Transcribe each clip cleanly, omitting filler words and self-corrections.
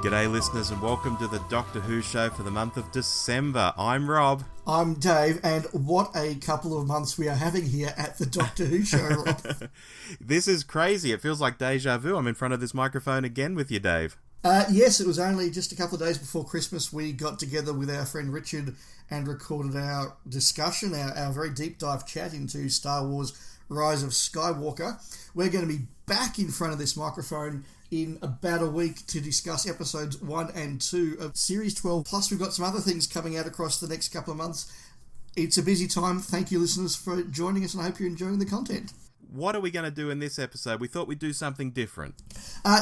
G'day listeners and welcome to the Doctor Who show for the month of December. I'm Rob. I'm Dave, and what a couple of months we are having here at the Doctor Who show, Rob. This is crazy. It feels like deja vu. I'm in front of this microphone again with you, Dave. Yes, it was only just a couple of days before Christmas we got together with our friend Richard and recorded our discussion, our very deep dive chat into Star Wars Rise of Skywalker. We're going to be back in front of this microphone in about a week to discuss episodes 1 and 2 of Series 12. Plus, we've got some other things coming out across the next couple of months. It's a busy time. Thank you, listeners, for joining us, and I hope you're enjoying the content. What are we going to do in this episode? We thought we'd do something different.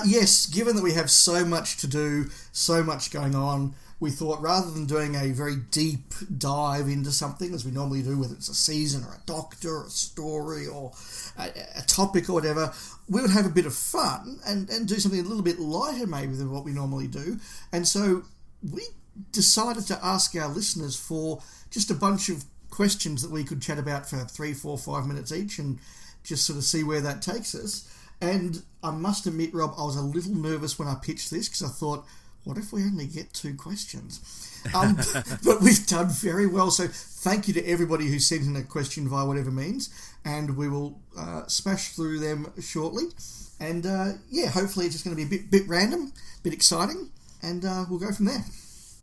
Yes, given that we have so much to do, so much going on, we thought rather than doing a very deep dive into something, as we normally do, whether it's a season or a Doctor or a story or a topic or whatever, we would have a bit of fun and do something a little bit lighter maybe than what we normally do. And so we decided to ask our listeners for just a bunch of questions that we could chat about for 3, 4, 5 minutes each and just sort of see where that takes us. And I must admit, Rob, I was a little nervous when I pitched this because I thought, what if we only get 2 questions? But we've done very well. So thank you to everybody who sent in a question via whatever means. And we will smash through them shortly. And hopefully it's just going to be a bit random, a bit exciting. And we'll go from there.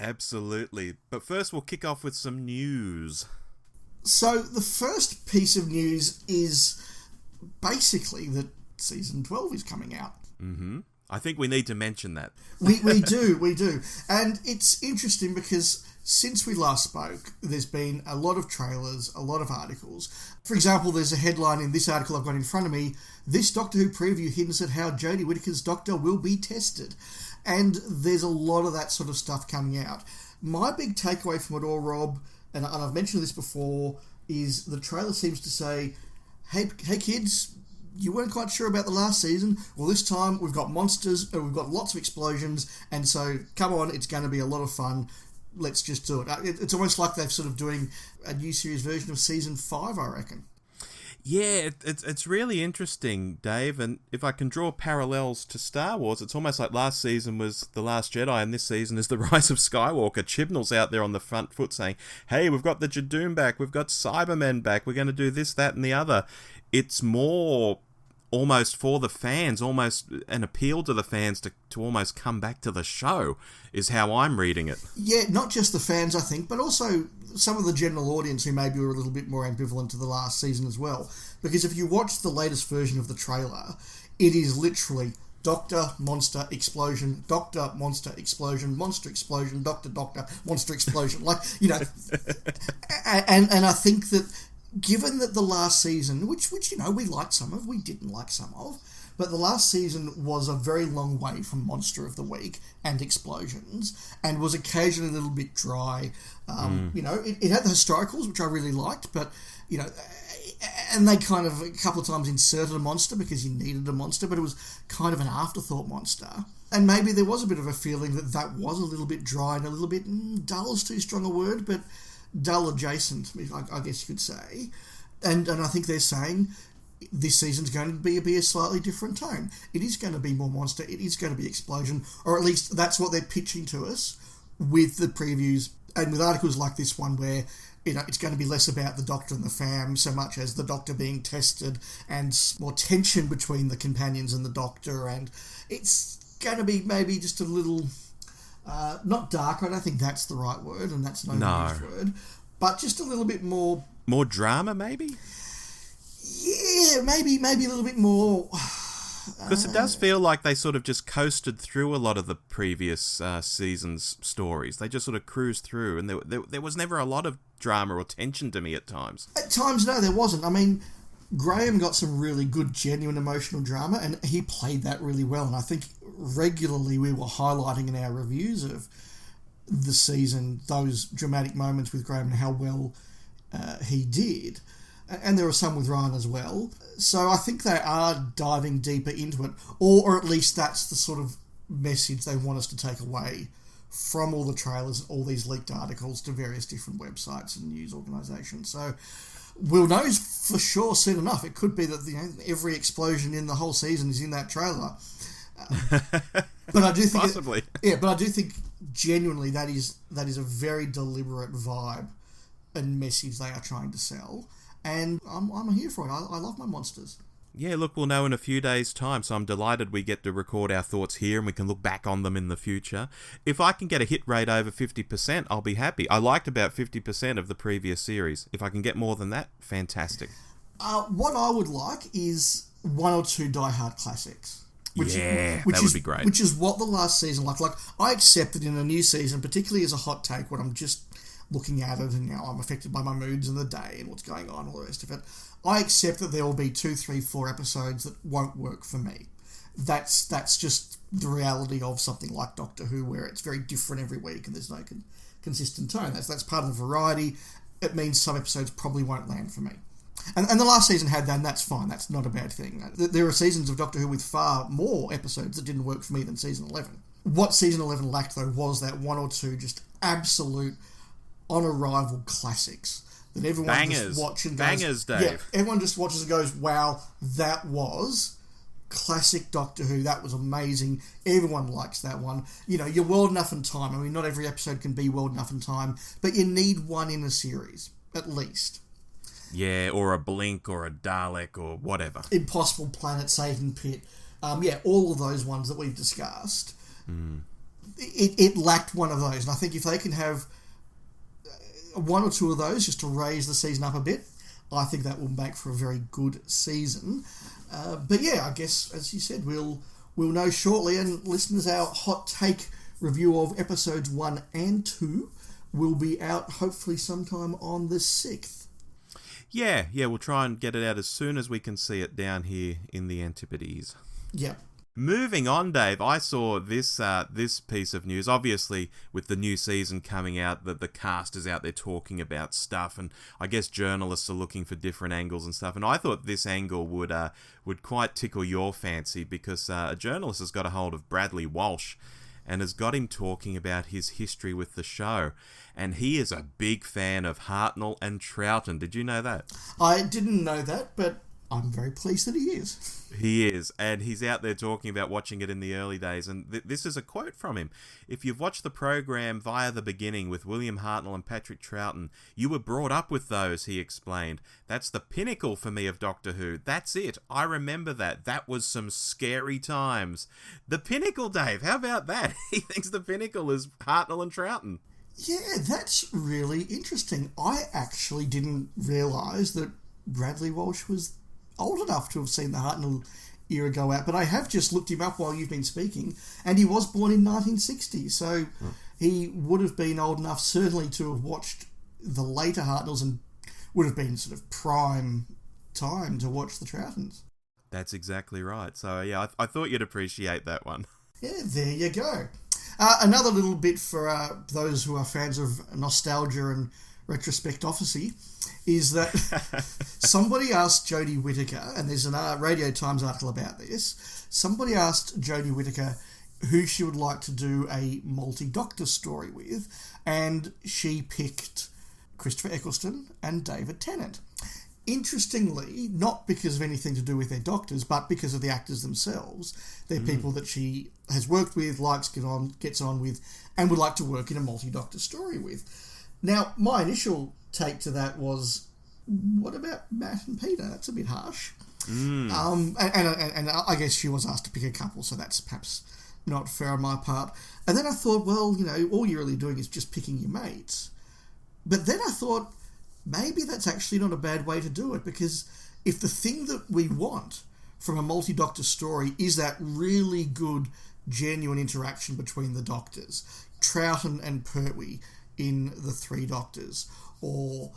Absolutely. But first we'll kick off with some news. So the first piece of news is basically that Season 12 is coming out. Mm-hmm. I think we need to mention that. We do. And it's interesting because since we last spoke, there's been a lot of trailers, a lot of articles. For example, there's a headline in this article I've got in front of me, "This Doctor Who preview hints at how Jodie Whittaker's Doctor will be tested." And there's a lot of that sort of stuff coming out. My big takeaway from it all, Rob, and I've mentioned this before, is the trailer seems to say, hey kids, you weren't quite sure about the last season. Well, this time we've got monsters, and we've got lots of explosions, and so come on, it's going to be a lot of fun. Let's just do it. It's almost like they're sort of doing a new series version of Season 5, I reckon. Yeah, it's really interesting, Dave, and if I can draw parallels to Star Wars, it's almost like last season was The Last Jedi and this season is The Rise of Skywalker. Chibnall's out there on the front foot saying, hey, we've got the Jadoon back, we've got Cybermen back, we're going to do this, that and the other. It's more almost for the fans, almost an appeal to the fans to almost come back to the show, is how I'm reading it. Yeah, not just the fans, I think, but also some of the general audience who maybe were a little bit more ambivalent to the last season as well. Because if you watch the latest version of the trailer, it is literally Doctor, Monster, Explosion, Doctor, Monster, Explosion, Monster, Explosion, Doctor, Monster, Explosion. Like, you know, and I think that given that the last season, which you know, we liked some of, we didn't like some of, but the last season was a very long way from Monster of the Week and Explosions, and was occasionally a little bit dry. You know, it had the historicals, which I really liked, but, you know, and they kind of a couple of times inserted a monster because you needed a monster, but it was kind of an afterthought monster. And maybe there was a bit of a feeling that was a little bit dry and a little bit, dull is too strong a word, but dull adjacent, I guess you could say. And I think they're saying this season's going to be a slightly different tone. It is going to be more monster, it is going to be explosion, or at least that's what they're pitching to us with the previews and with articles like this one where, you know, it's going to be less about the Doctor and the fam so much as the Doctor being tested and more tension between the companions and the Doctor, and it's going to be maybe just a little not darker, I don't think that's the right word, and that's no used word, but just a little bit more drama, maybe. Yeah, maybe a little bit more. Because it does feel like they sort of just coasted through a lot of the previous season's stories. They just sort of cruised through, and there was never a lot of drama or tension to me at times. At times, no, there wasn't. I mean, Graham got some really good, genuine emotional drama, and he played that really well. And I think regularly we were highlighting in our reviews of the season those dramatic moments with Graham and how well he did. And there were some with Ryan as well. So I think they are diving deeper into it, or at least that's the sort of message they want us to take away from all the trailers and all these leaked articles to various different websites and news organisations. So we'll know for sure soon enough. It could be that every explosion in the whole season is in that trailer. But I do think Possibly. but I do think genuinely that is a very deliberate vibe and message they are trying to sell, and I'm here for it. I love my monsters. Yeah, look, we'll know in a few days' time, so I'm delighted we get to record our thoughts here and we can look back on them in the future. If I can get a hit rate over 50%, I'll be happy. I liked about 50% of the previous series. If I can get more than that, fantastic. What I would like is one or two Die-Hard classics. Which would be great. Which is what the last season like. Like, I accept that in a new season, particularly as a hot take, when I'm just looking at it and now I'm affected by my moods in the day and what's going on and all the rest of it, I accept that there will be 2, 3, 4 episodes that won't work for me. That's just the reality of something like Doctor Who, where it's very different every week and there's no consistent tone. That's part of the variety. It means some episodes probably won't land for me. And the last season had that, and that's fine. That's not a bad thing. There are seasons of Doctor Who with far more episodes that didn't work for me than season 11. What season 11 lacked, though, was that one or two just absolute on-arrival classics that everyone just watches and goes... Bangers, Dave. Yeah, everyone just watches and goes, wow, that was classic Doctor Who. That was amazing. Everyone likes that one. You know, you're World Enough in Time. I mean, not every episode can be World Enough in Time, but you need one in a series, at least. Yeah, or a Blink, or a Dalek, or whatever. Impossible Planet, Satan Pit. All of those ones that we've discussed. It lacked one of those. And I think if they can have one or two of those just to raise the season up a bit, I think that will make for a very good season. But yeah, I guess, as you said, we'll know shortly. And listeners, our hot take review of episodes 1 and 2 will be out hopefully sometime on the 6th. Yeah, we'll try and get it out as soon as we can see it down here in the Antipodes. Yeah. Moving on, Dave, I saw this piece of news. Obviously, with the new season coming out, the cast is out there talking about stuff, and I guess journalists are looking for different angles and stuff. And I thought this angle would quite tickle your fancy, because a journalist has got a hold of Bradley Walsh and has got him talking about his history with the show. And he is a big fan of Hartnell and Troughton. Did you know that? I didn't know that, but I'm very pleased that he is. He is, and he's out there talking about watching it in the early days. And this is a quote from him. "If you've watched the program via the beginning with William Hartnell and Patrick Troughton, you were brought up with those," he explained. "That's the pinnacle for me of Doctor Who. That's it. I remember that. That was some scary times." The pinnacle, Dave. How about that? He thinks the pinnacle is Hartnell and Troughton. Yeah, that's really interesting. I actually didn't realise that Bradley Walsh was old enough to have seen the Hartnell era go out, but I have just looked him up while you've been speaking, and he was born in 1960, so he would have been old enough certainly to have watched the later Hartnells and would have been sort of prime time to watch the Troughtons. That's exactly right. So yeah, I thought you'd appreciate that one. Yeah, there you go. Another little bit for those who are fans of nostalgia and retrospectophacy is that somebody asked Jodie Whittaker, and there's a Radio Times article about this, somebody asked Jodie Whittaker who she would like to do a multi-Doctor story with, and she picked Christopher Eccleston and David Tennant. Interestingly, not because of anything to do with their doctors, but because of the actors themselves. They're people that she has worked with, gets on with, and would like to work in a multi-Doctor story with. Now, my initial take to that was, what about Matt and Peter? That's a bit harsh. And I guess she was asked to pick a couple, so that's perhaps not fair on my part. And then I thought, well, all you're really doing is just picking your mates. But then I thought, maybe that's actually not a bad way to do it, because if the thing that we want from a multi-Doctor story is that really good, genuine interaction between the Doctors, Troughton and Pertwee in the 3 Doctors, or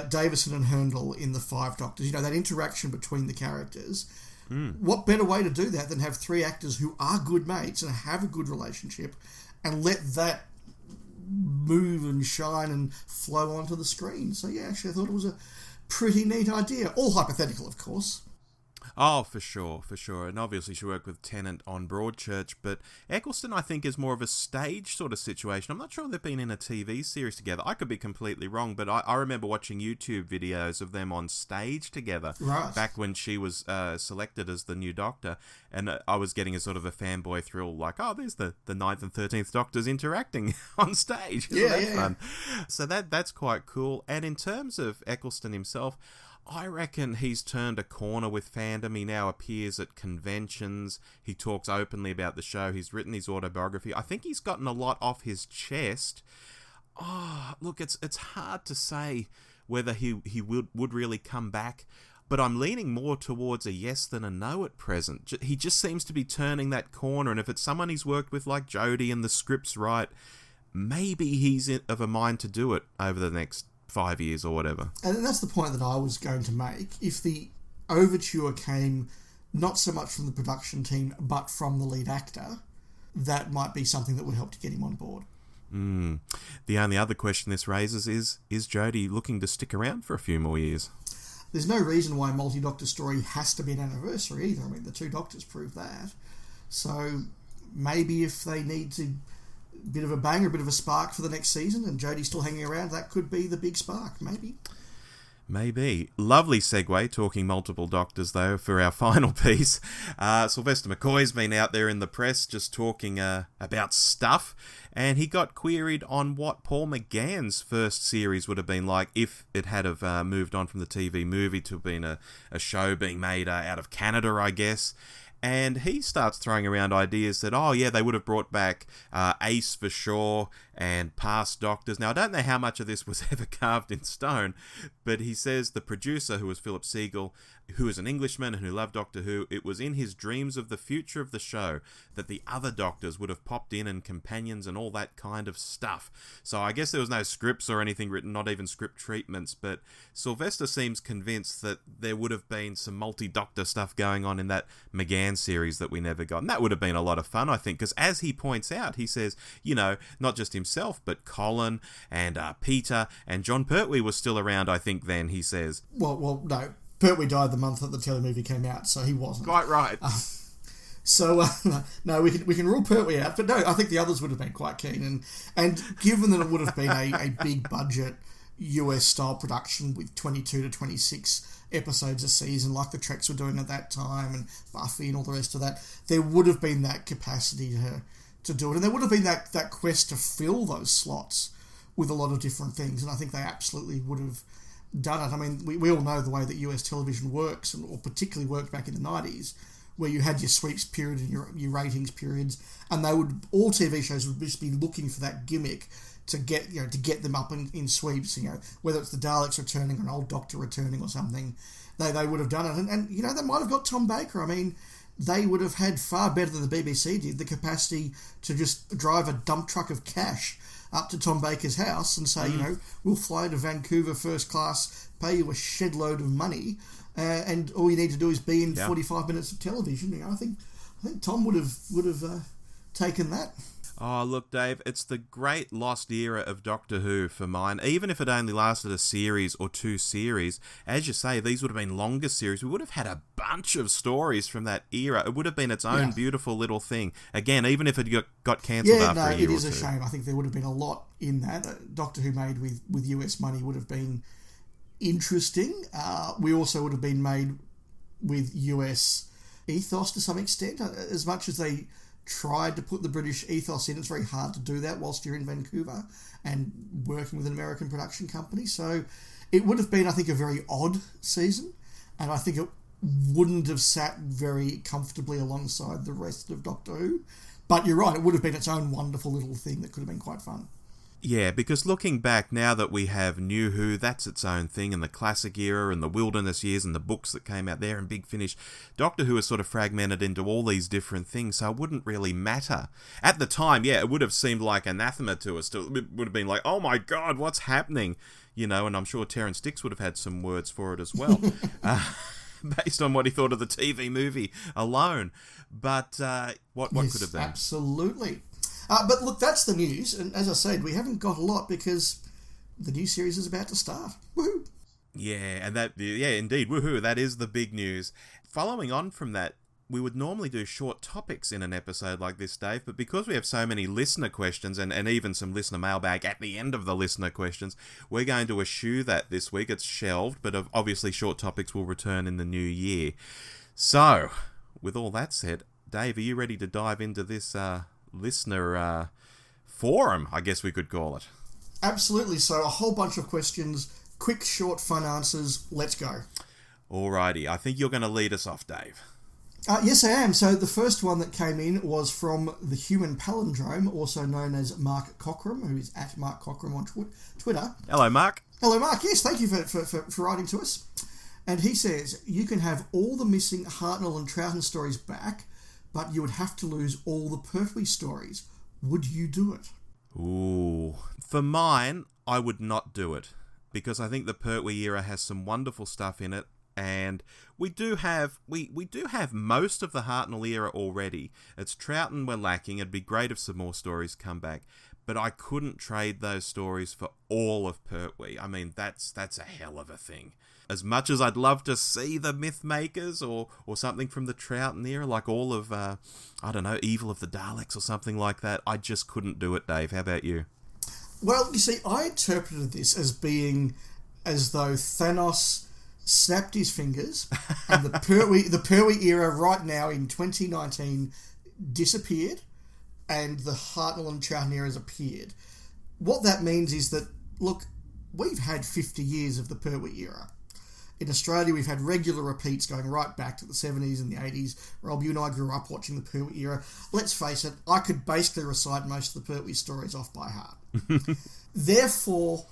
Davison and Herndl in the 5 Doctors, that interaction between the characters, what better way to do that than have 3 actors who are good mates and have a good relationship and let that move and shine and flow onto the screen. So yeah, actually I thought it was a pretty neat idea. All hypothetical, of course. Oh, for sure. And obviously she worked with Tennant on Broadchurch, but Eccleston, I think, is more of a stage sort of situation. I'm not sure they've been in a TV series together. I could be completely wrong, but I remember watching YouTube videos of them on stage together back when she was selected as the new Doctor, and I was getting a sort of a fanboy thrill, like, oh, there's the 9th and 13th Doctors interacting on stage. Isn't that fun? So that's quite cool. And in terms of Eccleston himself, I reckon he's turned a corner with fandom. He now appears at conventions. He talks openly about the show. He's written his autobiography. I think he's gotten a lot off his chest. Oh, look, it's hard to say whether he would really come back, but I'm leaning more towards a yes than a no at present. He just seems to be turning that corner, and if it's someone he's worked with like Jodie and the script's right, maybe he's of a mind to do it over the next 5 years or whatever. And that's the point that I was going to make. If the overture came not so much from the production team but from the lead actor, that might be something that would help to get him on board. The only other question this raises is Jodie looking to stick around for a few more years? There's no reason why a multi-Doctor story has to be an anniversary either. I mean, the two Doctors prove that. So maybe if they need to bit of a bang or a bit of a spark for the next season and Jodie's still hanging around, that could be the big spark, maybe. Lovely segue, talking multiple Doctors though, for our final piece. Sylvester McCoy's been out there in the press just talking about stuff, and he got queried on what Paul McGann's first series would have been like if it had have moved on from the TV movie to have been a show being made out of Canada, I guess. And he starts throwing around ideas that, oh yeah, they would have brought back Ace for sure and past Doctors. Now, I don't know how much of this was ever carved in stone, but he says the producer, who was Philip Siegel, who is an Englishman and who loved Doctor Who, it was in his dreams of the future of the show that the other Doctors would have popped in and companions and all that kind of stuff. So I guess there was no scripts or anything written, not even script treatments, but Sylvester seems convinced that there would have been some multi-Doctor stuff going on in that McGann series that we never got. And that would have been a lot of fun, I think, because as he points out, he says, you know, not just himself, but Colin and Peter and John Pertwee was still around, I think, then, he says. Well, no. Pertwee died the month that the telemovie came out, so he wasn't. Quite right. No, we can rule Pertwee out, but no, I think the others would have been quite keen. And given that it would have been a big budget US-style production with 22 to 26 episodes a season, like the Treks were doing at that time, and Buffy and all the rest of that, there would have been that capacity to do it. And there would have been that quest to fill those slots with a lot of different things, and I think they absolutely would have done it. I mean, we all know the way that US television works, or particularly worked back in the 90s, where you had your sweeps period and your ratings periods, and all TV shows would just be looking for that gimmick to get them up in sweeps, whether it's the Daleks returning or an old Doctor returning or something, they would have done it. And they might have got Tom Baker. I mean, they would have had far better than the BBC did, the capacity to just drive a dump truck of cash up to Tom Baker's house and say, we'll fly to Vancouver first class, pay you a shed load of money, and all you need to do is be in 45 minutes of television. I think Tom would have taken that. Oh, look, Dave, it's the great lost era of Doctor Who for mine. Even if it only lasted a series or two series, as you say, these would have been longer series. We would have had a bunch of stories from that era. It would have been its own beautiful little thing. Again, even if it got cancelled after a year or two. It is a shame. I think there would have been a lot in that. Doctor Who made with US money would have been interesting. We also would have been made with US ethos to some extent. As much as they tried to put the British ethos in, it's very hard to do that whilst you're in Vancouver and working with an American production company. So it would have been, I think, a very odd season, and I think it wouldn't have sat very comfortably alongside the rest of Doctor Who. But you're right, it would have been its own wonderful little thing that could have been quite fun. Yeah, because looking back, now that we have New Who, that's its own thing, and the classic era and the wilderness years and the books that came out there and Big Finish, Doctor Who is sort of fragmented into all these different things, so it wouldn't really matter. At the time, it would have seemed like anathema to us. It would have been like, oh my God, what's happening? And I'm sure Terrence Dicks would have had some words for it as well. Based on what he thought of the TV movie alone. But what could have been? Absolutely. But look, that's the news, and as I said, we haven't got a lot because the new series is about to start. Woohoo! Yeah, and indeed, woohoo, that is the big news. following on from that, we would normally do short topics in an episode like this, Dave, but because we have so many listener questions and even some listener mailbag at the end of the listener questions, we're going to eschew that this week. It's shelved, but obviously short topics will return in the new year. So, with all that said, Dave, are you ready to dive into this listener forum, I guess we could call it? Absolutely. So, a whole bunch of questions, quick, short, fun answers. Let's go. Alrighty, I think you're going to lead us off, Dave. Yes, I am. So the first one that came in was from the Human Palindrome, also known as Mark Cockram, who is at Mark Cockram on Twitter. Hello, Mark. Hello, Mark. Yes, thank you for writing to us. And he says, you can have all the missing Hartnell and Troughton stories back, but you would have to lose all the Pertwee stories. Would you do it? Ooh. For mine, I would not do it, because I think the Pertwee era has some wonderful stuff in it. And we do have most of the Hartnell era already. It's Troughton we're lacking. It'd be great if some more stories come back. But I couldn't trade those stories for all of Pertwee. I mean, that's a hell of a thing. As much as I'd love to see the Mythmakers or something from the Troughton era, like all of, Evil of the Daleks or something like that, I just couldn't do it, Dave. How about you? Well, you see, I interpreted this as being as though Thanos snapped his fingers and the Pertwee era right now in 2019 disappeared and the Hartnell and Troughton eras appeared. What that means is that, look, we've had 50 years of the Pertwee era. In Australia, we've had regular repeats going right back to the 70s and the 80s. Rob, you and I grew up watching the Pertwee era. Let's face it, I could basically recite most of the Pertwee stories off by heart. Therefore,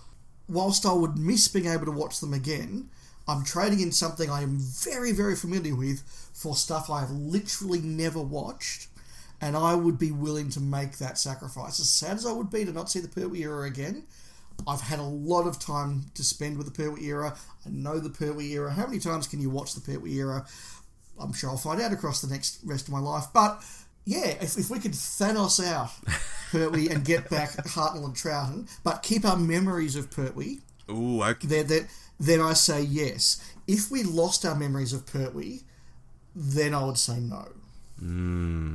whilst I would miss being able to watch them again, I'm trading in something I am very, very familiar with for stuff I have literally never watched, and I would be willing to make that sacrifice. As sad as I would be to not see the Pertwee era again, I've had a lot of time to spend with the Pertwee era. I know the Pertwee era. How many times can you watch the Pertwee era? I'm sure I'll find out across the next rest of my life. But yeah, if we could Thanos out Pertwee and get back Hartnell and Troughton, but keep our memories of Pertwee. Ooh, okay. Then I say yes. If we lost our memories of Pertwee, then I would say no.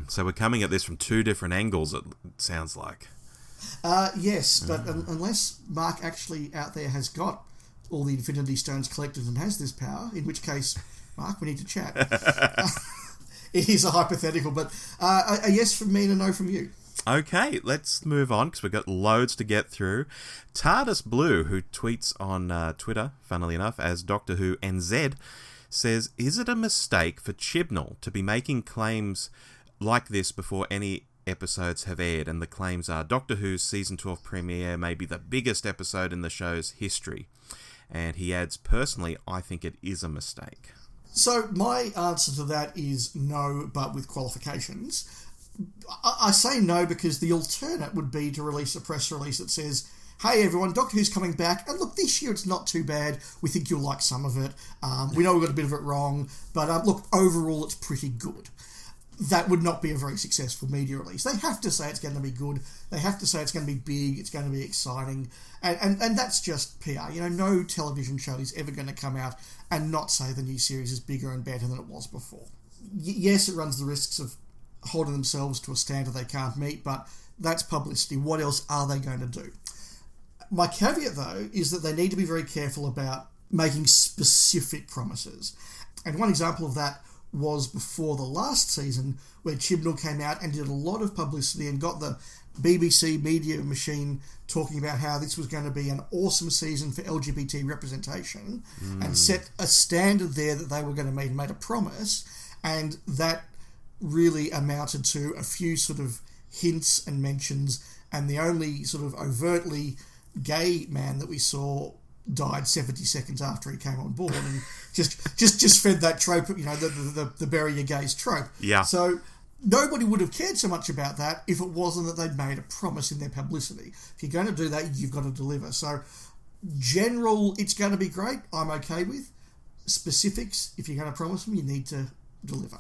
So we're coming at this from two different angles, it sounds like. Yes, but unless Mark actually out there has got all the Infinity Stones collected and has this power, in which case, Mark, we need to chat. It is a hypothetical, but a yes from me and a no from you. Okay, let's move on because we've got loads to get through. Tardis Blue, who tweets on Twitter, funnily enough, as Doctor Who NZ, says, is it a mistake for Chibnall to be making claims like this before any episodes have aired? And the claims are Doctor Who's Season 12 premiere may be the biggest episode in the show's history. And he adds, personally, I think it is a mistake. So my answer to that is no, but with qualifications. I say no because the alternate would be to release a press release that says, hey everyone, Doctor Who's coming back, and look, this year it's not too bad. We think you'll like some of it. We know we got a bit of it wrong, but look, overall it's pretty good. That would not be a very successful media release. They have to say it's going to be good. They have to say it's going to be big, it's going to be exciting, and that's just PR. You know, no television show is ever going to come out and not say the new series is bigger and better than it was before. Yes, it runs the risks of holding themselves to a standard they can't meet, but that's publicity. What else are they going to do? My caveat, though, is that they need to be very careful about making specific promises. And one example of that was before the last season, where Chibnall came out and did a lot of publicity and got the BBC media machine talking about how this was going to be an awesome season for LGBT representation and set a standard there that they were going to meet and made a promise, and that really amounted to a few sort of hints and mentions, and the only sort of overtly gay man that we saw died 70 seconds after he came on board, and just fed that trope, you know, the bury your gays trope. Yeah. So nobody would have cared so much about that if it wasn't that they'd made a promise in their publicity. If you're going to do that, you've got to deliver. So general, it's going to be great, I'm okay with. Specifics, if you're going to promise them, you need to deliver.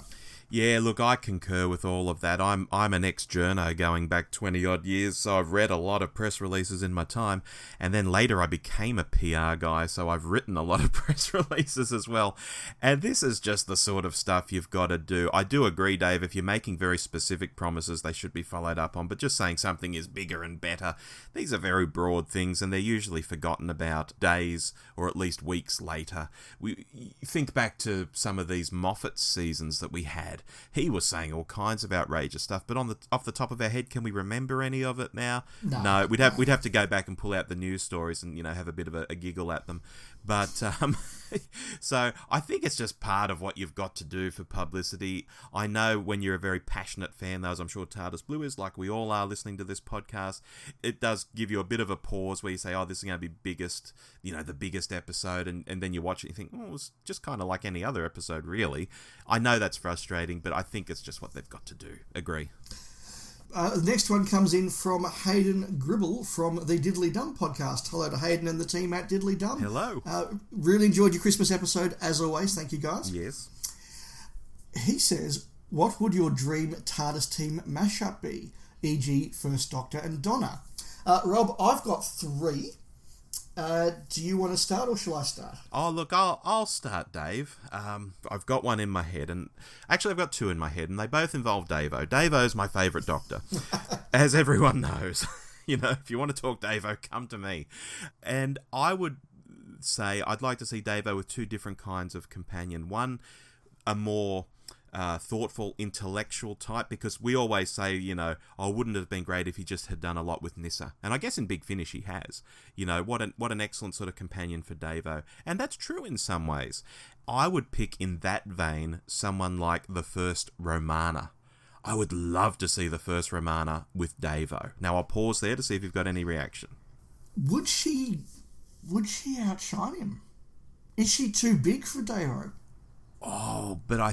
Yeah, look, I concur with all of that. I'm an ex-journo going back 20-odd years, so I've read a lot of press releases in my time, and then later I became a PR guy, so I've written a lot of press releases as well. And this is just the sort of stuff you've got to do. I do agree, Dave, if you're making very specific promises, they should be followed up on, but just saying something is bigger and better, these are very broad things, and they're usually forgotten about days or at least weeks later. We think back to some of these Moffat seasons that we had. He was saying all kinds of outrageous stuff, but off the top of our head, can we remember any of it now? No, we'd have to go back and pull out the news stories and have a bit of a giggle at them. But so I think it's just part of what you've got to do for publicity. I know when you're a very passionate fan, though, as I'm sure Tardis Blue is, like we all are listening to this podcast, it does give you a bit of a pause where you say, oh, this is going to be the biggest episode, and then you watch it and you think, oh, it was just kind of like any other episode, really. I know that's frustrating, but I think it's just what they've got to do. Agree. The next one comes in from Hayden Gribble from the Diddly Dum podcast. Hello to Hayden and the team at Diddly Dum. Hello. Really enjoyed your Christmas episode, as always. Thank you, guys. Yes. He says, what would your dream TARDIS team mashup be? E.g. First Doctor and Donna. Rob, I've got 3. Do you want to start or shall I start? Oh, look, I'll start, Dave. I've got one in my head, and actually I've got 2 in my head, and they both involve Davo. Davo's my favourite Doctor, as everyone knows. If you want to talk Davo, come to me. And I would say I'd like to see Davo with 2 different kinds of companion. One, a more thoughtful, intellectual type, because we always say, wouldn't it have been great if he just had done a lot with Nyssa? And I guess in Big Finish he has. What an excellent sort of companion for Davo. And that's true in some ways. I would pick in that vein someone like the first Romana. I would love to see the first Romana with Davo. Now I'll pause there to see if you've got any reaction. Would she outshine him? Is she too big for Davo? Oh, but I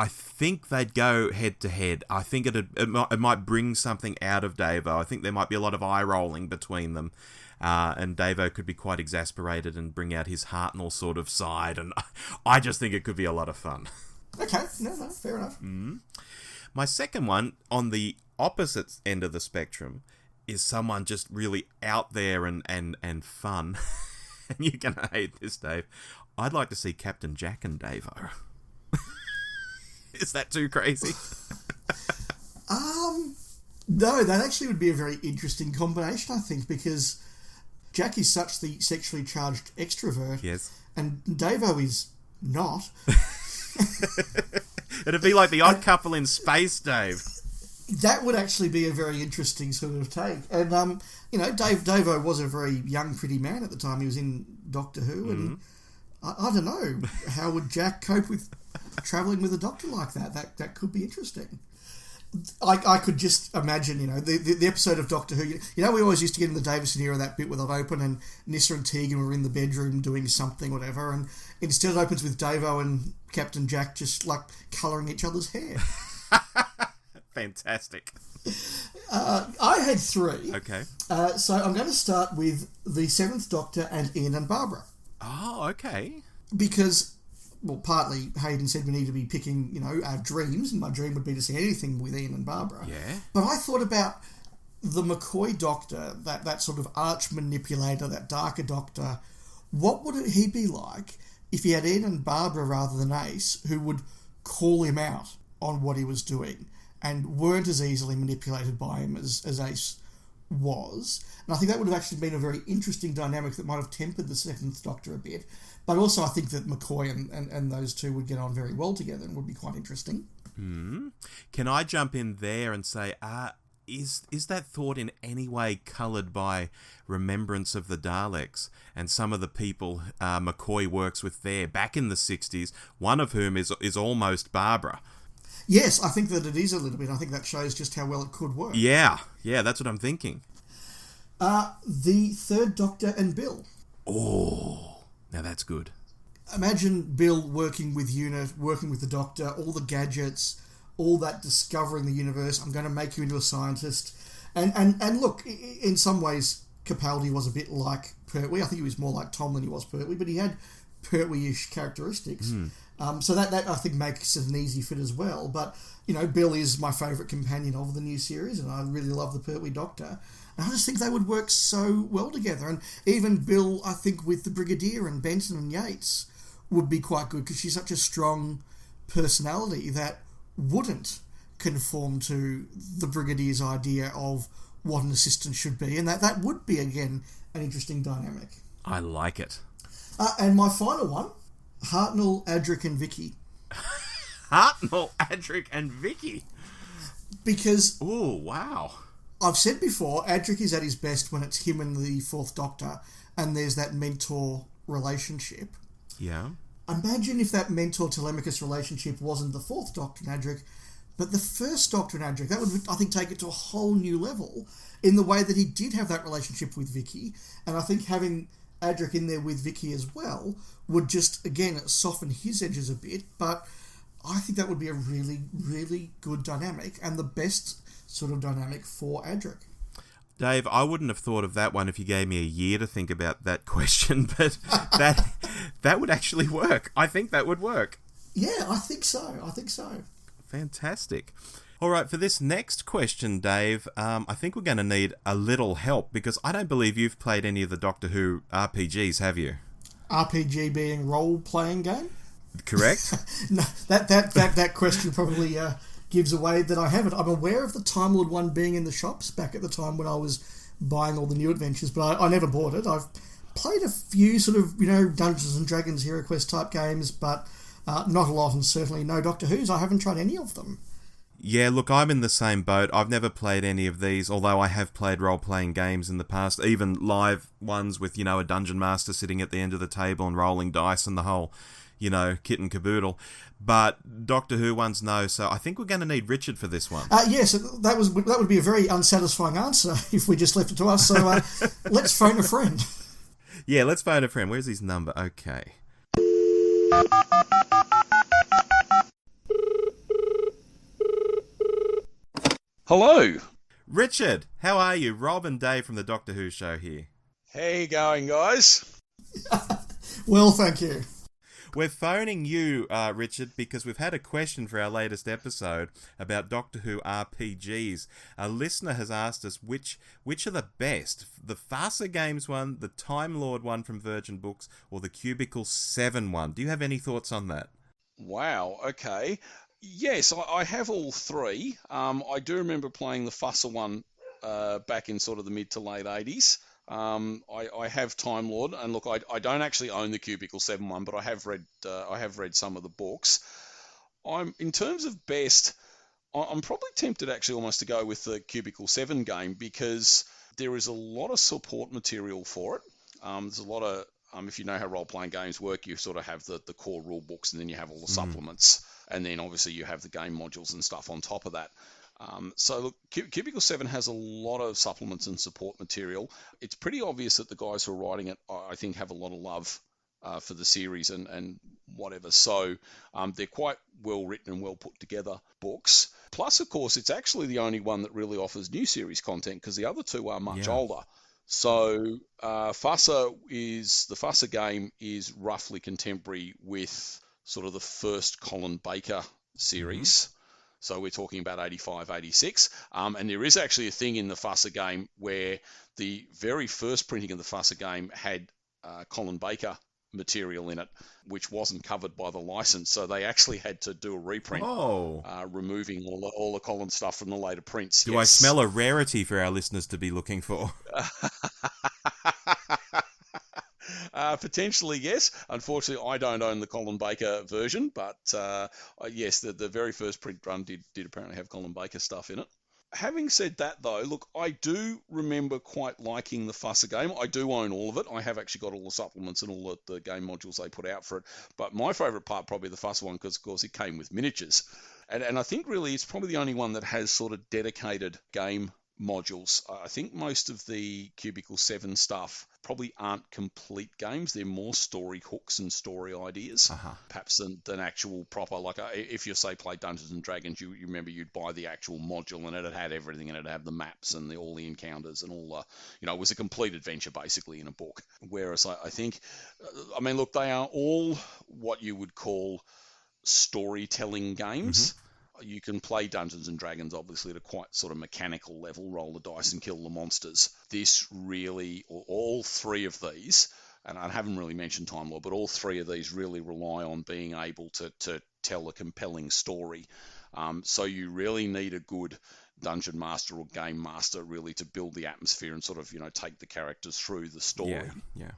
think they'd go head to head. I think it might bring something out of Davo. I think there might be a lot of eye rolling between them, and Davo could be quite exasperated and bring out his Hartnell sort of side. And I just think it could be a lot of fun. Okay, no, fair enough. My second one, on the opposite end of the spectrum, is someone just really out there and fun. And you're gonna hate this, Dave. I'd like to see Captain Jack and Davo. Is that too crazy? No, that actually would be a very interesting combination, I think, because Jack is such the sexually charged extrovert. Yes. And Davo is not. It'd be like the Odd Couple in space, Dave. That would actually be a very interesting sort of take. And, Davo was a very young, pretty man at the time he was in Doctor Who, and I don't know, how would Jack cope with travelling with a doctor like that? That could be interesting. I could just imagine, the episode of Doctor Who. We always used to get in the Davison era, that bit where they'd open and Nyssa and Tegan were in the bedroom doing something, whatever, and instead it opens with Davo and Captain Jack just, colouring each other's hair. Fantastic. I had 3. Okay. So I'm going to start with the 7th Doctor and Ian and Barbara. Oh, okay. Because, partly Hayden said we need to be picking, our dreams, and my dream would be to see anything with Ian and Barbara. Yeah. But I thought about the McCoy Doctor, that sort of arch manipulator, that darker Doctor. What would he be like if he had Ian and Barbara rather than Ace, who would call him out on what he was doing and weren't as easily manipulated by him as Ace was? And I think that would have actually been a very interesting dynamic that might have tempered the 7th Doctor a bit. But also I think that McCoy and those two would get on very well together and would be quite interesting. Can I jump in there and say, is that thought in any way coloured by remembrance of the Daleks and some of the people McCoy works with there back in the 60s, one of whom is almost Barbara? Yes, I think that it is a little bit. I think that shows just how well it could work. Yeah, that's what I'm thinking. The 3rd Doctor and Bill. Oh, now that's good. Imagine Bill working with UNIT, working with the Doctor, all the gadgets, all that discovering the universe. I'm going to make you into a scientist. And look, in some ways, Capaldi was a bit like Pertwee. I think he was more like Tom than he was Pertwee, but he had Pertwee-ish characteristics. So that I think makes it an easy fit as well. But, you know, Bill is my favourite companion of the new series, and I really love the Pertwee Doctor. And I just think they would work so well together. And even Bill, I think, with the Brigadier and Benson and Yates would be quite good, because she's such a strong personality that wouldn't conform to the Brigadier's idea of what an assistant should be. And that would be, again, an interesting dynamic. I like it. And my final one, Hartnell, Adric and Vicky. Hartnell, Adric and Vicky? Because... Oh, wow. I've said before, Adric is at his best when it's him and the Fourth Doctor, and there's that mentor relationship. Yeah. Imagine if that mentor-Telemachus relationship wasn't the Fourth Doctor and Adric, but the First Doctor and Adric. That would, I think, take it to a whole new level in the way that he did have that relationship with Vicky. And I think having Adric in there with Vicky as well would just, again, soften his edges a bit. But I think that would be a really, really good dynamic, and the best sort of dynamic for Adric. Dave, I wouldn't have thought of that one if you gave me a year to think about that question, but that would actually work. I think that would work. Yeah, I think so. Fantastic. All right, for this next question, Dave, I think we're going to need a little help, because I don't believe you've played any of the Doctor Who RPGs, have you? RPG being role-playing game? Correct. No, that question probably gives away that I haven't. I'm aware of the Time Lord one being in the shops back at the time when I was buying all the new adventures, but I never bought it. I've played a few sort of, you know, Dungeons and Dragons Hero Quest type games, but not a lot, and certainly no Doctor Who's. I haven't tried any of them. Yeah, look, I'm in the same boat. I've never played any of these, although I have played role-playing games in the past, even live ones with, you know, a dungeon master sitting at the end of the table and rolling dice and the whole, you know, kit and caboodle. But Doctor Who ones, no. So I think we're going to need Richard for this one. Yes, that would be a very unsatisfying answer if we just left it to us. So let's phone a friend. Yeah, let's phone a friend. Where's his number? Okay. Hello. Richard, how are you? Rob and Dave from the Doctor Who show here. How you going, guys? Well, thank you. We're phoning you, Richard, because we've had a question for our latest episode about Doctor Who RPGs. A listener has asked us which are the best, the Farser Games one, the Time Lord one from Virgin Books, or the Cubicle 7 one. Do you have any thoughts on that? Wow, okay. Yes, I have all three. I do remember playing the Fusser one back in sort of the mid to late 80s. I have Time Lord, and look, I don't actually own the Cubicle 7 one, but I have read some of the books. In terms of best, I'm probably tempted actually almost to go with the Cubicle 7 game, because there is a lot of support material for it. There's a lot of, if you know how role-playing games work, you sort of have the core rule books, and then you have all the supplements, and then obviously you have the game modules and stuff on top of that. So look, Cubicle 7 has a lot of supplements and support material. It's pretty obvious that the guys who are writing it, I think, have a lot of love for the series and whatever. So they're quite well written and well put together books. Plus, of course, it's actually the only one that really offers new series content, because the other two are much older. So the Fusser game is roughly contemporary with sort of the first Colin Baker series. So we're talking about 85, 86. And there is actually a thing in the Fusser game where the very first printing of the Fusser game had Colin Baker material in it, which wasn't covered by the license. So they actually had to do a reprint, removing all the Colin stuff from the later prints. Do I smell a rarity for our listeners to be looking for? Potentially, yes. Unfortunately, I don't own the Colin Baker version, but yes, the very first print run did apparently have Colin Baker stuff in it. Having said that, though, look, I do remember quite liking the Fusser game. I do own all of it. I have actually got all the supplements and all the game modules they put out for it. But my favourite part, probably the Fusser one, because, of course, it came with miniatures. And I think, really, it's probably the only one that has sort of dedicated game modules. I think most of the Cubicle 7 stuff probably aren't complete games. They're more story hooks and story ideas, perhaps than actual proper, like if you say play Dungeons and Dragons, you remember you'd buy the actual module and it had everything, and it had the maps and all the encounters and all the, it was a complete adventure basically in a book. Whereas I think, look, they are all what you would call storytelling games. You can play Dungeons and Dragons, obviously, at a quite sort of mechanical level, roll the dice and kill the monsters. This really, or all three of these, and I haven't really mentioned Time Lord, but all three of these really rely on being able to tell a compelling story. So you really need a good dungeon master or game master really to build the atmosphere and sort of, take the characters through the story. Yeah.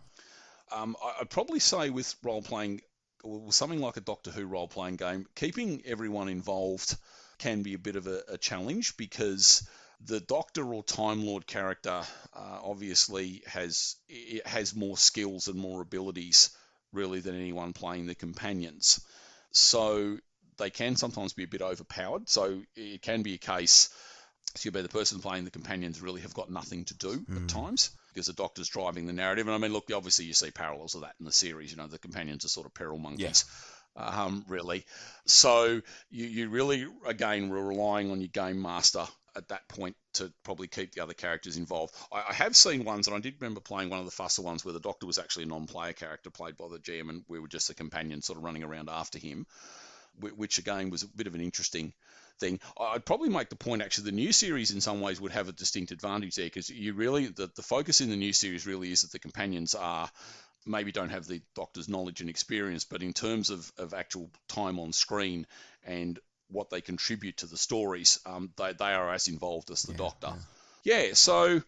I'd probably say with role-playing, or something like a Doctor Who role-playing game, keeping everyone involved can be a bit of a challenge, because the Doctor or Time Lord character obviously has more skills and more abilities really than anyone playing the companions. So they can sometimes be a bit overpowered. So it can be a case, the person playing the companions really have got nothing to do at times, because the Doctor's driving the narrative. And I mean, look, obviously you see parallels of that in the series. The companions are sort of peril monkeys, really. So you really, again, were relying on your game master at that point to probably keep the other characters involved. I have seen ones, and I did remember playing one of the Fusser ones, where the Doctor was actually a non-player character played by the GM, and we were just the companion sort of running around after him, which again was a bit of an interesting thing. I'd probably make the point, actually, the new series in some ways would have a distinct advantage there, because you really, the focus in the new series really is that the companions maybe don't have the Doctor's knowledge and experience, but in terms of actual time on screen and what they contribute to the stories, they are as involved as the Doctor. So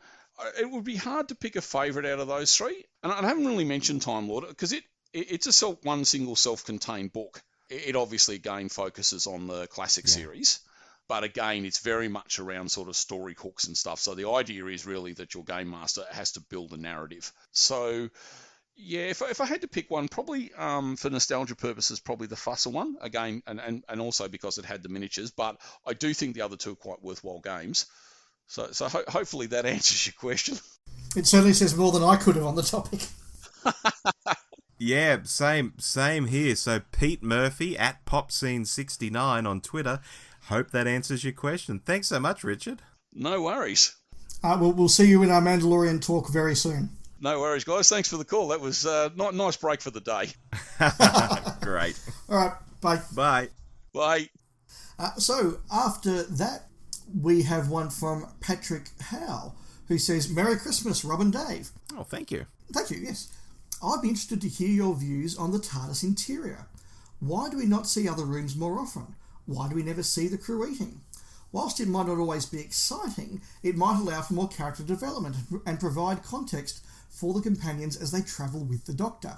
it would be hard to pick a favourite out of those three. And I haven't really mentioned Time Lord, because it's one single self-contained book. It obviously, again, focuses on the classic series. But again, it's very much around sort of story hooks and stuff. So the idea is really that your game master has to build a narrative. So, yeah, if I had to pick one, probably for nostalgia purposes, probably the Fusser one. Again, and also because it had the miniatures. But I do think the other two are quite worthwhile games. So hopefully that answers your question. It certainly says more than I could have on the topic. Yeah, same here. So Pete Murphy at PopScene69 on Twitter. Hope that answers your question. Thanks so much, Richard. No worries. We'll see you in our Mandalorian talk very soon. No worries, guys. Thanks for the call. That was a nice break for the day. Great. All right. Bye. Bye. Bye. So after that, we have one from Patrick Howe, who says, Merry Christmas, Rob and Dave. Oh, thank you. Thank you, yes. I'd be interested to hear your views on the TARDIS interior. Why do we not see other rooms more often? Why do we never see the crew eating? Whilst it might not always be exciting, it might allow for more character development and provide context for the companions as they travel with the Doctor.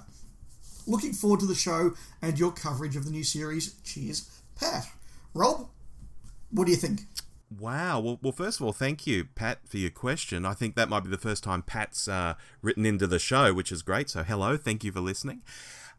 Looking forward to the show and your coverage of the new series. Cheers, Pat. Rob, what do you think? Wow. Well, first of all, thank you, Pat, for your question. I think that might be the first time Pat's written into the show, which is great. So hello, thank you for listening.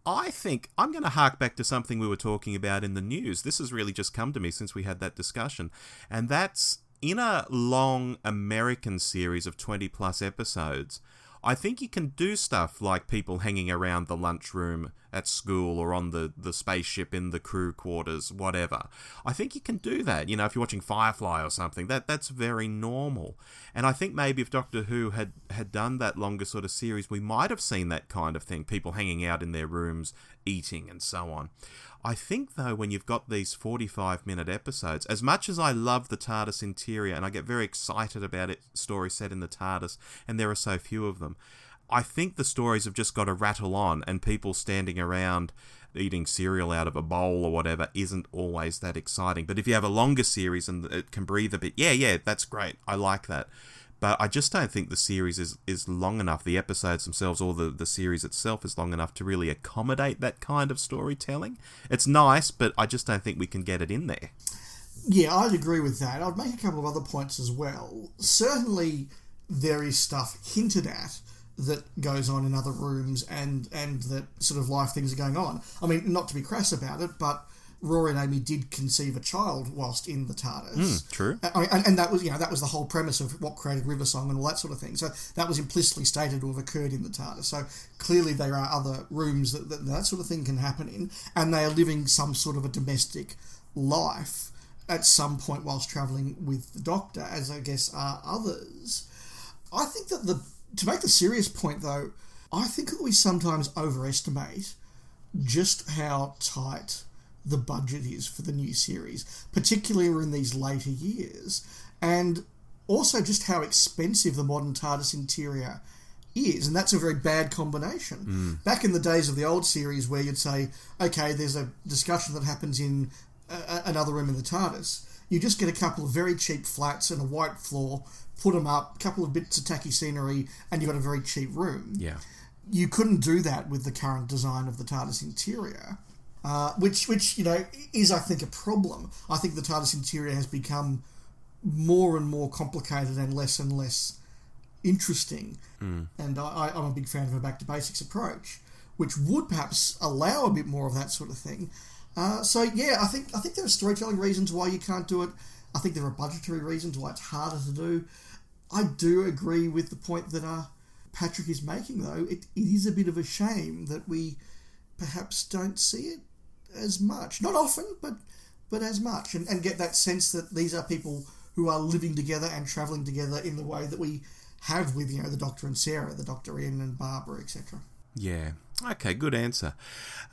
I think I'm going to hark back to something we were talking about in the news. This has really just come to me since we had that discussion. And that's, in a long American series of 20 plus episodes, I think you can do stuff like people hanging around the lunchroom at school or on the spaceship in the crew quarters, whatever. I think you can do that. If you're watching Firefly or something, that's very normal. And I think maybe if Doctor Who had done that longer sort of series, we might have seen that kind of thing, people hanging out in their rooms, eating and so on. I think, though, when you've got these 45-minute episodes, as much as I love the TARDIS interior and I get very excited about it, stories set in the TARDIS, and there are so few of them, I think the stories have just got to rattle on, and people standing around eating cereal out of a bowl or whatever isn't always that exciting. But if you have a longer series and it can breathe a bit, yeah, that's great. I like that. But I just don't think the series is long enough, the episodes themselves or the series itself is long enough to really accommodate that kind of storytelling. It's nice, but I just don't think we can get it in there. Yeah, I'd agree with that. I'd make a couple of other points as well. Certainly there is stuff hinted at that goes on in other rooms and that sort of life things are going on. I mean, not to be crass about it, but Rory and Amy did conceive a child whilst in the TARDIS. True. And that was, that was the whole premise of what created River Song and all that sort of thing. So that was implicitly stated to have occurred in the TARDIS. So clearly there are other rooms that sort of thing can happen in, and they are living some sort of a domestic life at some point whilst travelling with the Doctor, as I guess are others. I think that to make the serious point though, I think that we sometimes overestimate just how tight the budget is for the new series, particularly in these later years, and also just how expensive the modern TARDIS interior is, and that's a very bad combination. Back in the days of the old series where you'd say, okay, there's a discussion that happens in another room in the TARDIS, you just get a couple of very cheap flats and a white floor, put them up, a couple of bits of tacky scenery, and you've got a very cheap room. Yeah. You couldn't do that with the current design of the TARDIS interior, which is, I think, a problem. I think the TARDIS interior has become more and more complicated and less interesting. And I'm a big fan of a back-to-basics approach, which would perhaps allow a bit more of that sort of thing. I think there are storytelling reasons why you can't do it. I think there are budgetary reasons why it's harder to do. I do agree with the point that Patrick is making, though. It is a bit of a shame that we perhaps don't see it as much. Not often, but as much. And get that sense that these are people who are living together and travelling together in the way that we have with, the Doctor and Sarah, the Doctor Ian and Barbara, etc. Yeah. Okay, good answer.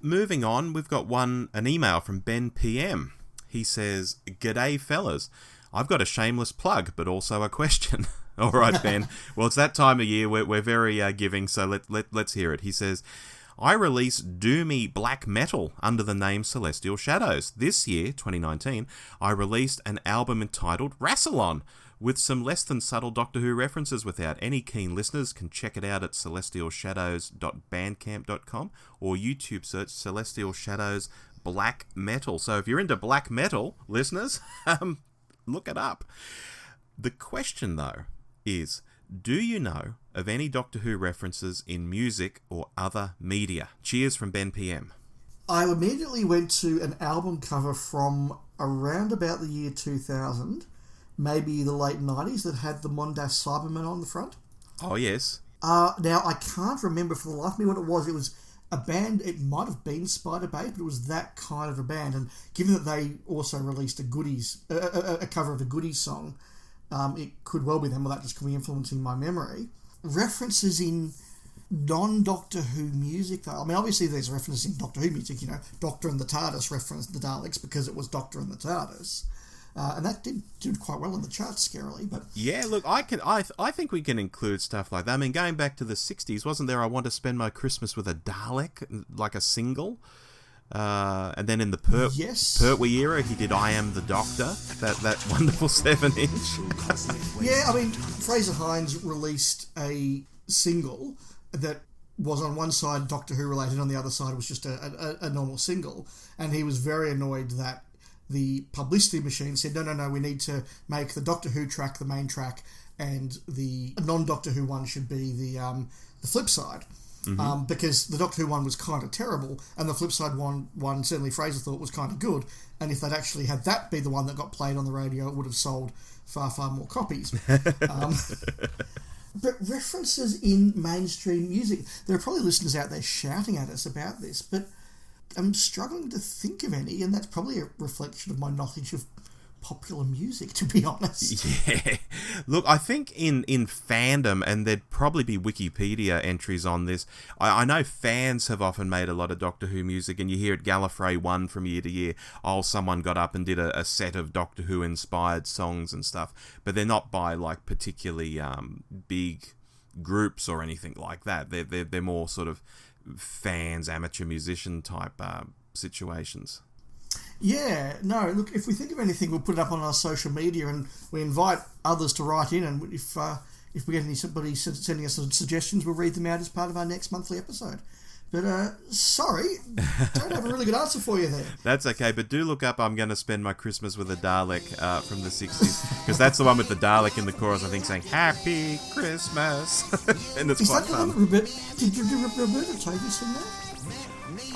Moving on, we've got an email from Ben PM. He says, "G'day, fellas. I've got a shameless plug, but also a question." All right, Ben. Well, it's that time of year. We're very giving, so let's hear it. He says, "I release doomy black metal under the name Celestial Shadows. This year, 2019, I released an album entitled Rassilon, with some less than subtle Doctor Who references without. Any keen listeners can check it out at celestialshadows.bandcamp.com or YouTube search Celestial Shadows Black Metal." So if you're into black metal, listeners, look it up. The question, though, is, do you know of any Doctor Who references in music or other media? Cheers from Ben PM. I immediately went to an album cover from around about the year 2000, maybe the late 90s, that had the Mondas Cybermen on the front. Oh, yes. Now, I can't remember for the life of me what it was. It was a band, it might have been Spider Bait, but it was that kind of a band. And given that they also released a cover of a Goodies song, it could well be them, or that just could be influencing my memory. References in non-Doctor Who music, though. I mean, obviously there's references in Doctor Who music, Doctor and the TARDIS referenced the Daleks because it was Doctor and the TARDIS. And that did quite well in the charts, scarily. But yeah, look, I think we can include stuff like that. I mean, going back to the 60s, wasn't there I Want to Spend My Christmas with a Dalek, like a single? And then in the Pertwee era, he did I Am the Doctor, that wonderful 7-inch. Yeah, I mean, Fraser Hines released a single that was on one side Doctor Who related, on the other side was just a normal single. And he was very annoyed that the publicity machine said, no, we need to make the Doctor Who track the main track, and the non-Doctor Who one should be the flip side. Mm-hmm. Because the Doctor Who one was kind of terrible, and the flip side one certainly Fraser thought was kind of good, and if they'd actually had that be the one that got played on the radio, it would have sold far, far more copies. But references in mainstream music, there are probably listeners out there shouting at us about this, but I'm struggling to think of any, and that's probably a reflection of my knowledge of popular music, to be honest. Yeah. Look, I think in fandom, and there'd probably be Wikipedia entries on this, I know fans have often made a lot of Doctor Who music, and you hear at Gallifrey 1 from year to year, someone got up and did a set of Doctor Who inspired songs and stuff, but they're not by like particularly big groups or anything like that. They're more sort of fans, amateur musician type situations. Yeah, no, look, if we think of anything, we'll put it up on our social media, and we invite others to write in, and if we get anybody sending us some suggestions, we'll read them out as part of our next monthly episode. But, sorry, don't have a really good answer for you there. That's okay, but do look up I'm Going to Spend My Christmas with a Dalek from the 60s, because that's the one with the Dalek in the chorus, I think, saying, Happy Christmas. And it's quite fun. Did Roberta Tovey sing that?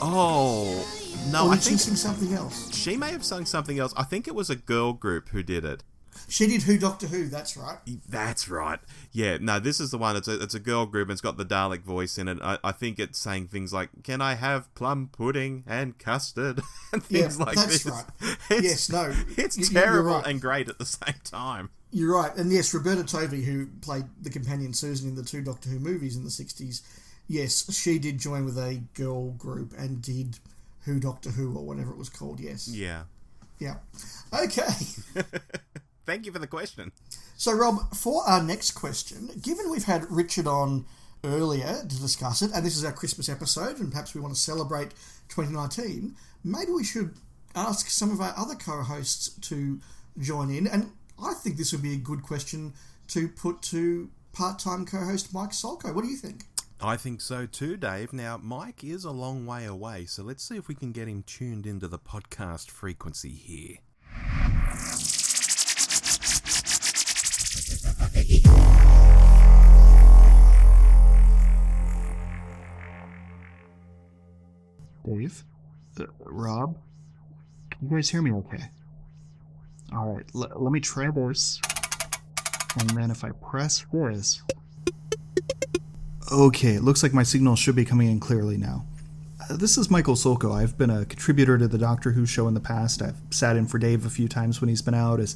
Oh, no, or did she sing something else? She may have sung something else. I think it was a girl group who did it. She did Who Doctor Who, that's right. That's right. Yeah, no, this is the one. It's a girl group, and it's got the Dalek voice in it. I think it's saying things like, can I have plum pudding and custard? And things like this. That's right. It's terrible right. And great at the same time. You're right. And yes, Roberta Tovey, who played the companion Susan in the 2 Doctor Who movies in the 60s, yes, she did join with a girl group and did Who Doctor Who or whatever it was called, yes. Yeah. Yeah. Okay. Thank you for the question. So, Rob, for our next question, given we've had Richard on earlier to discuss it, and this is our Christmas episode, and perhaps we want to celebrate 2019, maybe we should ask some of our other co-hosts to join in, and I think this would be a good question to put to part-time co-host Mike Solko. What do you think? I think so too, Dave. Now, Mike is a long way away, so let's see if we can get him tuned into the podcast frequency here. Dave? Rob? Can you guys hear me okay? Alright, let me try this. And then if I press this... Okay, it looks like my signal should be coming in clearly now. This is Michael Solko. I've been a contributor to the Doctor Who show in the past. I've sat in for Dave a few times when he's been out, as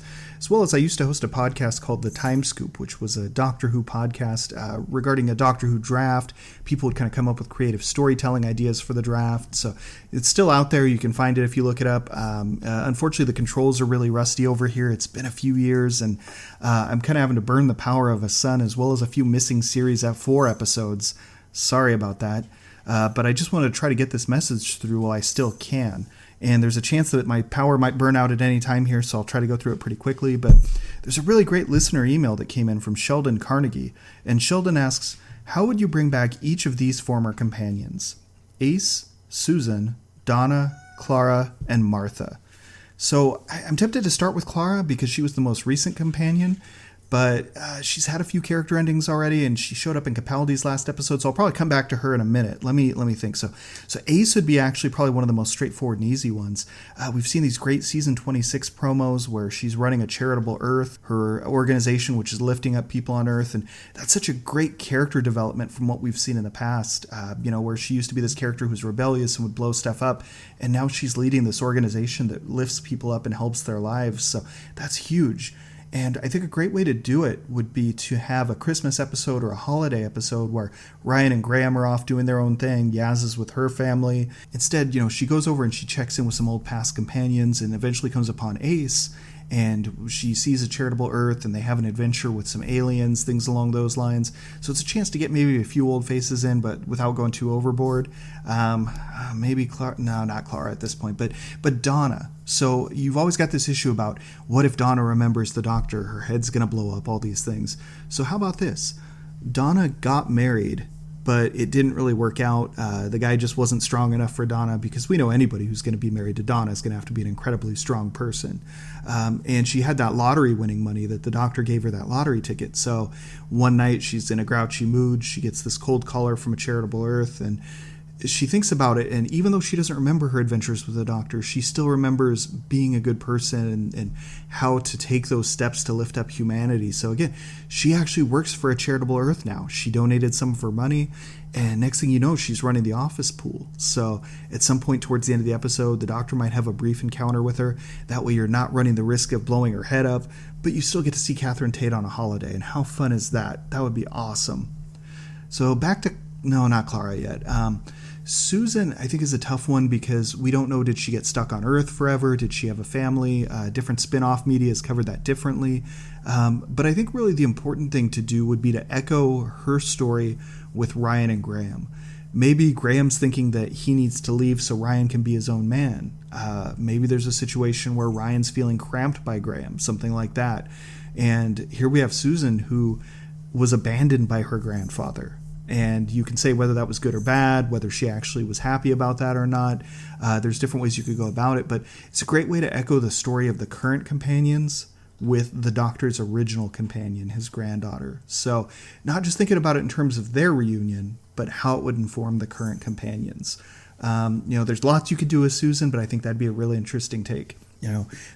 well as I used to host a podcast called The Time Scoop, which was a Doctor Who podcast regarding a Doctor Who draft. People would kind of come up with creative storytelling ideas for the draft. So it's still out there. You can find it if you look it up. Unfortunately, the controls are really rusty over here. It's been a few years, and I'm kind of having to burn the power of a sun, as well as a few missing Series F4 episodes. Sorry about that. But I just want to try to get this message through while I still can. And there's a chance that my power might burn out at any time here, so I'll try to go through it pretty quickly. But there's a really great listener email that came in from Sheldon Carnegie. And Sheldon asks, how would you bring back each of these former companions? Ace, Susan, Donna, Clara, and Martha. So I'm tempted to start with Clara because she was the most recent companion. But she's had a few character endings already, and she showed up in Capaldi's last episode, so I'll probably come back to her in a minute. Let me think. So Ace would be actually probably one of the most straightforward and easy ones. We've seen these great season 26 promos where she's running a charitable Earth, her organization, which is lifting up people on Earth, and that's such a great character development from what we've seen in the past. Where she used to be this character who's rebellious and would blow stuff up, and now she's leading this organization that lifts people up and helps their lives. So that's huge. And I think a great way to do it would be to have a Christmas episode or a holiday episode where Ryan and Graham are off doing their own thing. Yaz is with her family. Instead, she goes over and she checks in with some old past companions and eventually comes upon Ace. And she sees a charitable Earth and they have an adventure with some aliens, things along those lines. So it's a chance to get maybe a few old faces in, but without going too overboard. Maybe Clara, no, not Clara at this point, but Donna. So you've always got this issue about what if Donna remembers the Doctor, her head's going to blow up, all these things. So how about this? Donna got married, but it didn't really work out. The guy just wasn't strong enough for Donna, because we know anybody who's going to be married to Donna is going to have to be an incredibly strong person. And she had that lottery winning money that the Doctor gave her, that lottery ticket. So one night she's in a grouchy mood. She gets this cold caller from a charitable Earth, and she thinks about it, and even though she doesn't remember her adventures with the Doctor, she still remembers being a good person and how to take those steps to lift up humanity. So again, she actually works for a charitable Earth now. She donated some of her money, and next thing you know, she's running the office pool. So at some point towards the end of the episode, the Doctor might have a brief encounter with her. That way you're not running the risk of blowing her head up, but you still get to see Catherine Tate on a holiday, and how fun is that? That would be awesome. So back to, no, not Clara yet. Susan, I think, is a tough one because we don't know, did she get stuck on Earth forever? Did she have a family? Different spin-off media has covered that differently. But I think really the important thing to do would be to echo her story with Ryan and Graham. Maybe Graham's thinking that he needs to leave so Ryan can be his own man. Maybe there's a situation where Ryan's feeling cramped by Graham, something like that. And here we have Susan, who was abandoned by her grandfather. And you can say whether that was good or bad, whether she actually was happy about that or not. There's different ways you could go about it, but it's a great way to echo the story of the current companions with the Doctor's original companion, his granddaughter. So not just thinking about it in terms of their reunion, but how it would inform the current companions. There's lots you could do with Susan, but I think that'd be a really interesting take.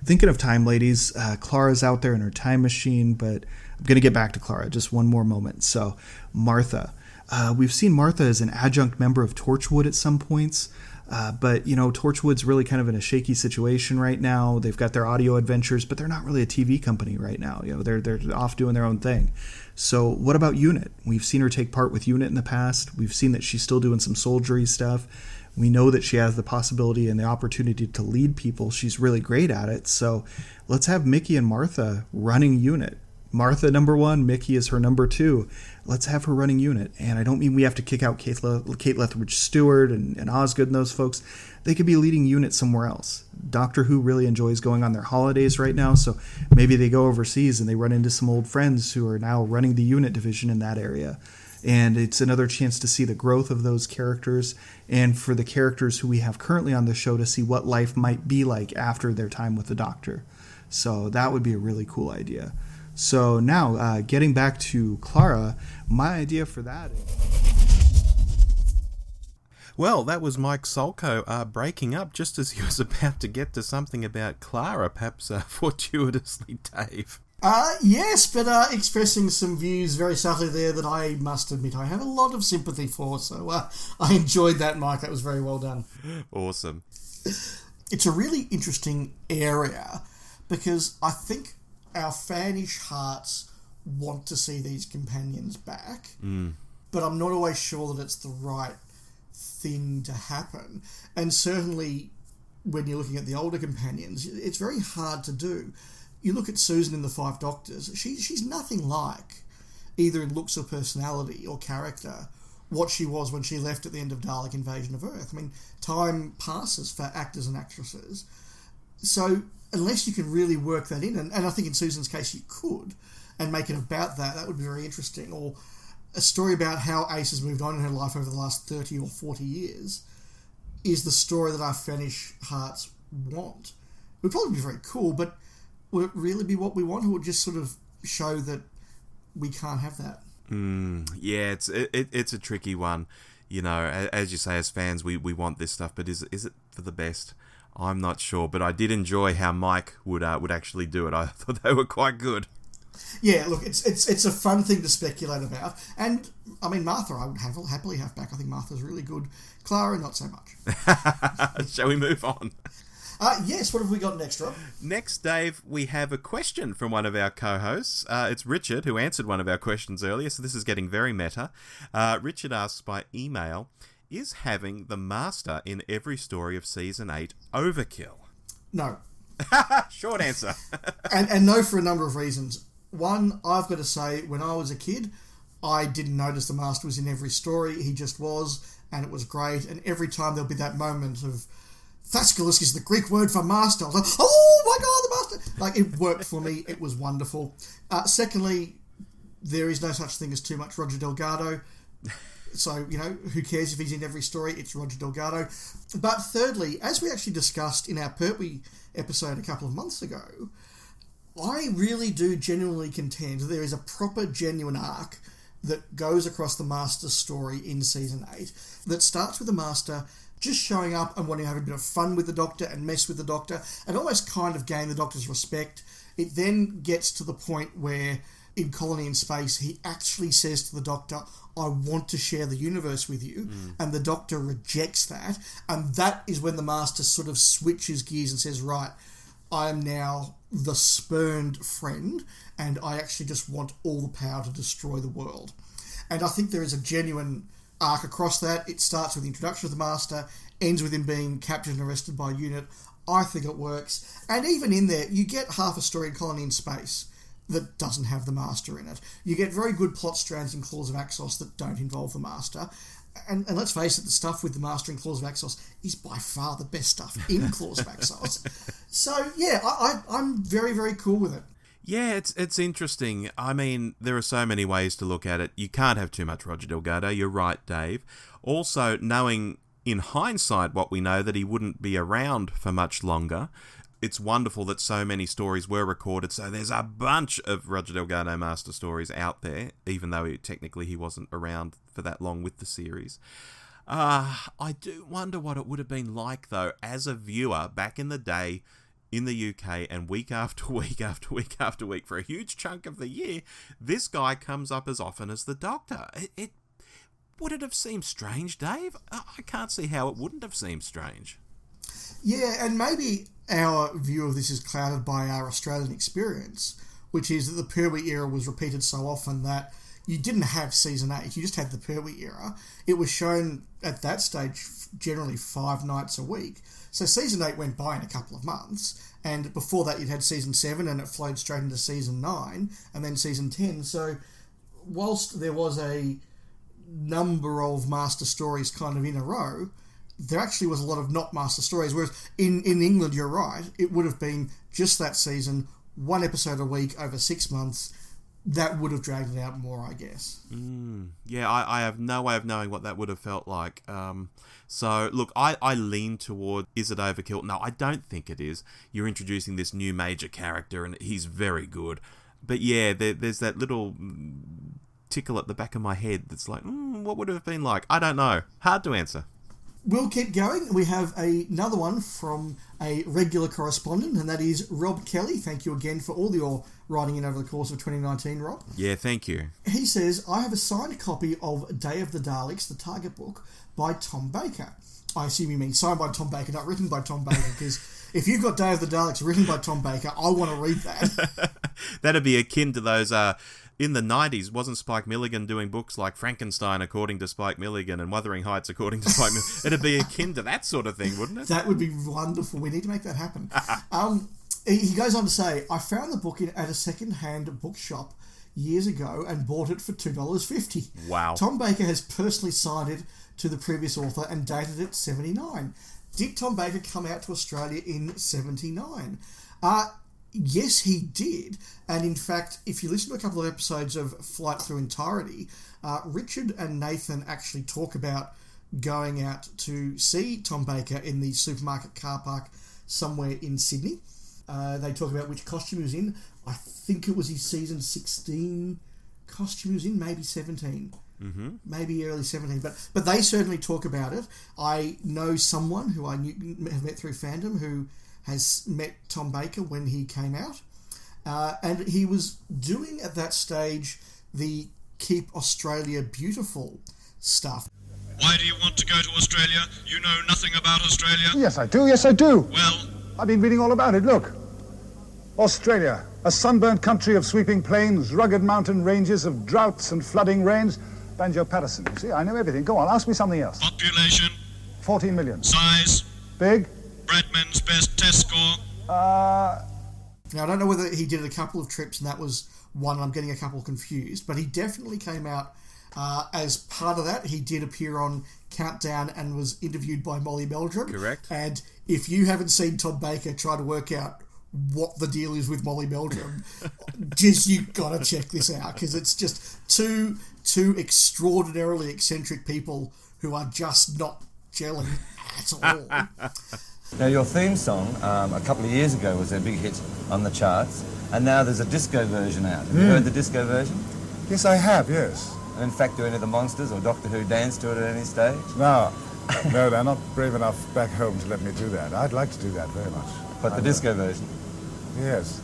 Thinking of time, ladies, Clara's out there in her time machine, but I'm going to get back to Clara just one more moment. So Martha. We've seen Martha as an adjunct member of Torchwood at some points, but Torchwood's really kind of in a shaky situation right now. They've got their audio adventures, but they're not really a TV company right now. They're off doing their own thing. So what about Unit? We've seen her take part with Unit in the past. We've seen that she's still doing some soldiery stuff. We know that she has the possibility and the opportunity to lead people. She's really great at it. So let's have Mickey and Martha running unit. Martha number 1, Mickey is her number 2. Let's have her running unit. And I don't mean we have to kick out Kate Lethbridge Stewart and Osgood and those folks. They could be leading unit somewhere else. Doctor Who really enjoys going on their holidays right now, so maybe they go overseas and they run into some old friends who are now running the unit division in that area. And it's another chance to see the growth of those characters, and for the characters who we have currently on the show to see what life might be like after their time with the Doctor. So that would be a really cool idea. So now, getting back to Clara, my idea for that is... Well, that was Mike Solko breaking up just as he was about to get to something about Clara, perhaps fortuitously, Dave. Yes, but expressing some views very subtly there that I must admit I have a lot of sympathy for, so I enjoyed that, Mike. That was very well done. Awesome. It's a really interesting area because I think our fanish hearts want to see these companions back, but I'm not always sure that it's the right thing to happen. And certainly when you're looking at the older companions, it's very hard to do. You look at Susan in The Five Doctors, she's nothing like, either in looks or personality or character, what she was when she left at the end of Dalek Invasion of Earth. I mean, time passes for actors and actresses. So unless you can really work that in, and I think in Susan's case you could, and make it about that would be very interesting. Or a story about how Ace has moved on in her life over the last 30 or 40 years is the story that our fanish hearts want. It would probably be very cool, but would it really be what we want, or would it just sort of show that we can't have that? Yeah, it's a tricky one. You know, as you say, as fans, we want this stuff, but is it for the best? I'm not sure, but I did enjoy how Mike would actually do it. I thought they were quite good. Yeah, look, it's a fun thing to speculate about, and I mean Martha, I would happily have back. I think Martha's really good. Clara, not so much. Shall we move on? Yes. What have we got next, Rob? Next, Dave, we have a question from one of our co-hosts. It's Richard, who answered one of our questions earlier, so this is getting very meta. Richard asks by email, is having the Master in every story of Season 8 overkill? No. Short answer. and no, for a number of reasons. One, I've got to say, when I was a kid, I didn't notice the Master was in every story. He just was, and it was great. And every time there'll be that moment of, Thascalus is the Greek word for master. I was like, oh my God, the Master! Like, it worked for me. It was wonderful. Secondly, there is no such thing as too much Roger Delgado. So, you know, who cares if he's in every story? It's Roger Delgado. But thirdly, as we actually discussed in our Pertwee episode a couple of months ago, I really do genuinely contend that there is a proper, genuine arc that goes across the Master's story in Season 8 that starts with the Master just showing up and wanting to have a bit of fun with the Doctor and mess with the Doctor and almost kind of gain the Doctor's respect. It then gets to the point where, in Colony in Space, he actually says to the Doctor, I want to share the universe with you, and the Doctor rejects that, and that is when the Master sort of switches gears and says, right, I am now the spurned friend, and I actually just want all the power to destroy the world. And I think there is a genuine arc across that. It starts with the introduction of the Master, ends with him being captured and arrested by UNIT. I think it works. And even in there, you get half a story in Colony in Space that doesn't have the Master in it. You get very good plot strands in Claws of Axos that don't involve the Master. And let's face it, the stuff with the Master in Claws of Axos is by far the best stuff in Claws of Axos. So, yeah, I'm very, very cool with it. Yeah, it's interesting. I mean, there are so many ways to look at it. You can't have too much Roger Delgado. You're right, Dave. Also, knowing in hindsight what we know, that he wouldn't be around for much longer, it's wonderful that so many stories were recorded. So there's a bunch of Roger Delgado Master stories out there, even though technically he wasn't around for that long with the series. I do wonder what it would have been like, though, as a viewer back in the day in the UK, and week after week after week after week for a huge chunk of the year, this guy comes up as often as the Doctor. Would it have seemed strange, Dave? I can't see how it wouldn't have seemed strange. Yeah, and maybe our view of this is clouded by our Australian experience, which is that the Pertwee era was repeated so often that, you didn't have season 8, you just had the Pertwee era. It was shown at that stage generally 5 nights a week. So season 8 went by in a couple of months, and before that you'd had season 7 and it flowed straight into season 9 and then season 10. So whilst there was a number of master stories kind of in a row, there actually was a lot of not master stories, whereas in England, you're right, it would have been just that season, 1 episode a week over 6 months. That would have dragged it out more, I guess. Yeah, I have no way of knowing what that would have felt like. So, look, I lean toward, is it overkill? No, I don't think it is. You're introducing this new major character, and he's very good. But yeah, there's that little tickle at the back of my head that's like, what would it have been like? I don't know. Hard to answer. We'll keep going. We have another one from a regular correspondent, and that is Rob Kelly. Thank you again for all your writing in over the course of 2019, Rob. Yeah, thank you. He says, I have a signed copy of Day of the Daleks, the Target book, by Tom Baker. I assume you mean signed by Tom Baker, not written by Tom Baker, because if you've got Day of the Daleks written by Tom Baker, I want to read that. That'd be akin to those... in the 90s, wasn't Spike Milligan doing books like Frankenstein according to Spike Milligan and Wuthering Heights according to Spike Milligan? It'd be akin to that sort of thing, wouldn't it? That would be wonderful. We need to make that happen. He goes on to say, I found the book at a second-hand bookshop years ago and bought it for $2.50. Wow. Tom Baker has personally signed it to the previous author and dated it 79. Did Tom Baker come out to Australia in 79? Yes, he did. And in fact, if you listen to a couple of episodes of Flight Through Entirety, Richard and Nathan actually talk about going out to see Tom Baker in the supermarket car park somewhere in Sydney. They talk about which costume he was in. I think it was his season 16 costume he was in, maybe 17. Mm-hmm. Maybe early 17. But they certainly talk about it. I know someone who have met through fandom who has met Tom Baker when he came out. And he was doing at that stage the Keep Australia Beautiful stuff. Why do you want to go to Australia? You know nothing about Australia. Yes, I do. Well, I've been reading all about it. Look. Australia, a sunburnt country of sweeping plains, rugged mountain ranges of droughts and flooding rains. Banjo Patterson. You see, I know everything. Go on, ask me something else. Population. 14 million. Size. Big. Bradman's best test score. Now, I don't know whether he did a couple of trips and that was one, I'm getting a couple confused, but he definitely came out as part of that. He did appear on Countdown and was interviewed by Molly Meldrum. Correct. And if you haven't seen Tom Baker try to work out what the deal is with Molly Meldrum, you've got to check this out, because it's just two extraordinarily eccentric people who are just not gelling at all. Now, your theme song a couple of years ago was a big hit on the charts, and now there's a disco version out. Have you heard the disco version? Yes, I have, yes. And in fact, do any of the Monsters or Doctor Who dance to it at any stage? No, they're not brave enough back home to let me do that. I'd like to do that very much. But the disco version? Yes.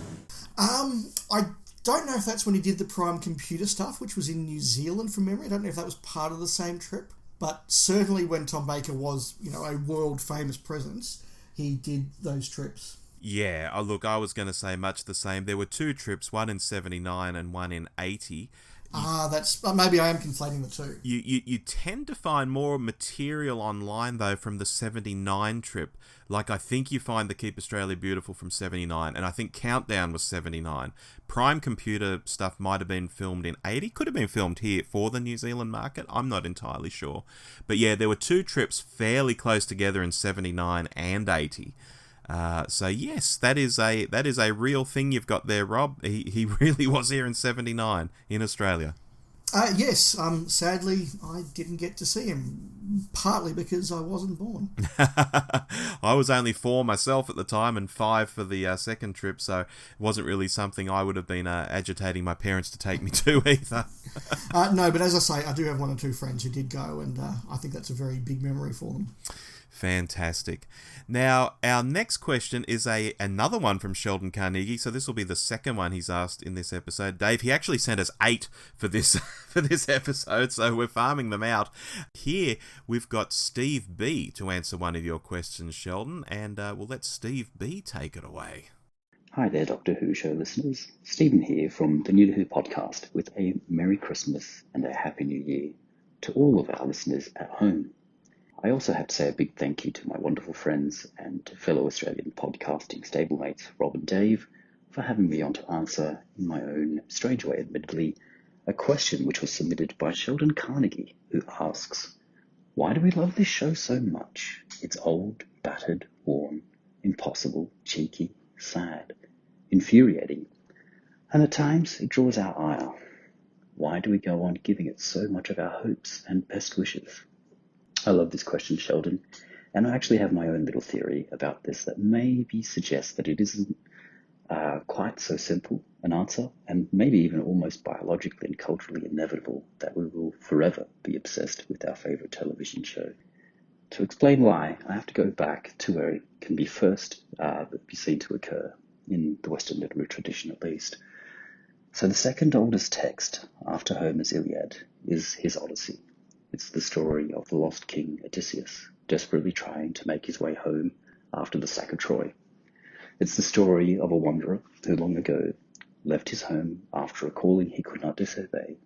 I don't know if that's when he did the Prime Computer stuff, which was in New Zealand from memory. I don't know if that was part of the same trip. But certainly when Tom Baker was, a world-famous presence, he did those trips. Yeah, look, I was going to say much the same. There were 2 trips, one in 79 and one in 80. That's maybe I am conflating the two. You tend to find more material online, though, from the 79 trip. Like, I think you find the Keep Australia Beautiful from 79, and I think Countdown was 79. Prime Computer stuff might have been filmed in 80. Could have been filmed here for the New Zealand market. I'm not entirely sure. But yeah, there were 2 trips fairly close together in 79 and 80. So yes, that is a real thing you've got there, Rob. He really was here in 79 in Australia. Yes, sadly I didn't get to see him, partly because I wasn't born. I was only 4 myself at the time and 5 for the second trip, so it wasn't really something I would have been agitating my parents to take me to either. No, but as I say, I do have 1 or 2 friends who did go, and I think that's a very big memory for them. Fantastic. Now, our next question is another one from Sheldon Carnegie. So this will be the second one he's asked in this episode. Dave, he actually sent us 8 for this episode, so we're farming them out. Here, we've got Steve B to answer one of your questions, Sheldon, and we'll let Steve B take it away. Hi there, Doctor Who show listeners. Stephen here from the New Who podcast with a Merry Christmas and a Happy New Year to all of our listeners at home. I also have to say a big thank you to my wonderful friends and fellow Australian podcasting stablemates, Rob and Dave, for having me on to answer, in my own strange way admittedly, a question which was submitted by Sheldon Carnegie, who asks, why do we love this show so much? It's old, battered, worn, impossible, cheeky, sad, infuriating, and at times it draws our ire. Why do we go on giving it so much of our hopes and best wishes? I love this question, Sheldon, and I actually have my own little theory about this that maybe suggests that it isn't quite so simple an answer, and maybe even almost biologically and culturally inevitable that we will forever be obsessed with our favourite television show. To explain why, I have to go back to where it can be first be seen to occur, in the Western literary tradition at least. So the second oldest text after Homer's Iliad is his Odyssey. It's the story of the lost king Odysseus, desperately trying to make his way home after the sack of Troy. It's the story of a wanderer who long ago left his home after a calling he could not disobey,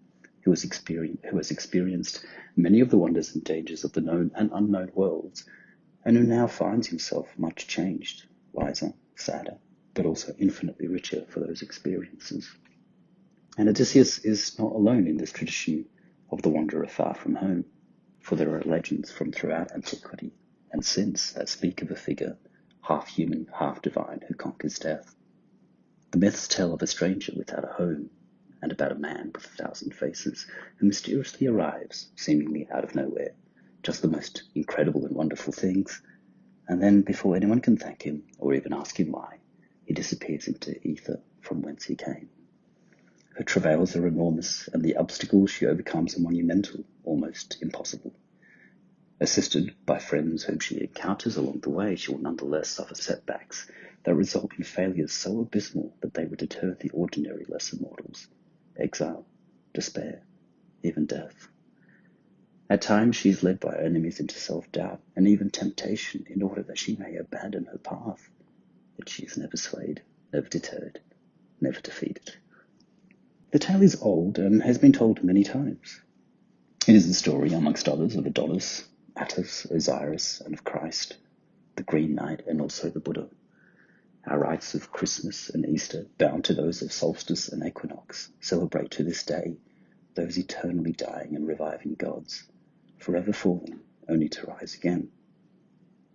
who has experienced many of the wonders and dangers of the known and unknown worlds, and who now finds himself much changed, wiser, sadder, but also infinitely richer for those experiences. And Odysseus is not alone in this tradition of the wanderer far from home, for there are legends from throughout antiquity and since that speak of a figure, half human, half divine, who conquers death. The myths tell of a stranger without a home, and about a man with 1,000 faces who mysteriously arrives, seemingly out of nowhere, just the most incredible and wonderful things, and then, before anyone can thank him or even ask him why, he disappears into ether from whence he came. Her travails are enormous, and the obstacles she overcomes are monumental, almost impossible. Assisted by friends whom she encounters along the way, she will nonetheless suffer setbacks that result in failures so abysmal that they would deter the ordinary lesser mortals. Exile, despair, even death. At times she is led by her enemies into self-doubt and even temptation in order that she may abandon her path. Yet she is never swayed, never deterred, never defeated. The tale is old and has been told many times. It is the story, amongst others, of Adonis, Attis, Osiris, and of Christ, the Green Knight, and also the Buddha. Our rites of Christmas and Easter, bound to those of solstice and equinox, celebrate to this day those eternally dying and reviving gods, forever falling, only to rise again.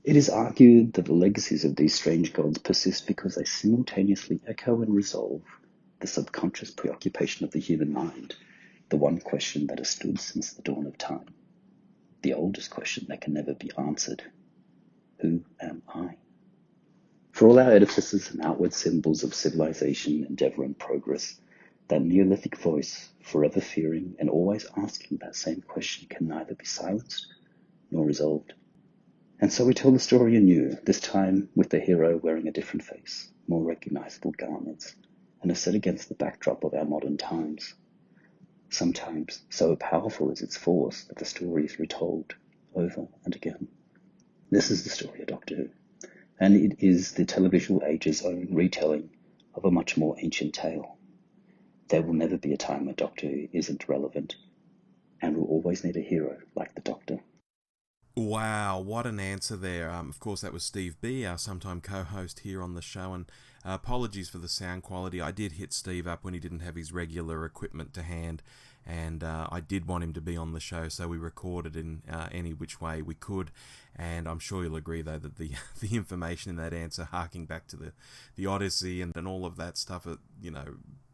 It is argued that the legacies of these strange gods persist because they simultaneously echo and resolve the subconscious preoccupation of the human mind, the one question that has stood since the dawn of time, the oldest question that can never be answered. Who am I? For all our edifices and outward symbols of civilization, endeavour and progress, that Neolithic voice, forever fearing and always asking that same question, can neither be silenced nor resolved. And so we tell the story anew, this time with the hero wearing a different face, more recognizable garments, and are set against the backdrop of our modern times. Sometimes so powerful is its force that the story is retold over and again. This is the story of Doctor Who, and it is the televisual age's own retelling of a much more ancient tale. There will never be a time when Doctor Who isn't relevant, and will always need a hero like the Doctor. Wow, what an answer there. Of course, that was Steve B., our sometime co-host here on the show, and apologies for the sound quality. I did hit Steve up when he didn't have his regular equipment to hand, and I did want him to be on the show, so we recorded in any which way we could, and I'm sure you'll agree, though, that the information in that answer, harking back to the Odyssey and all of that stuff,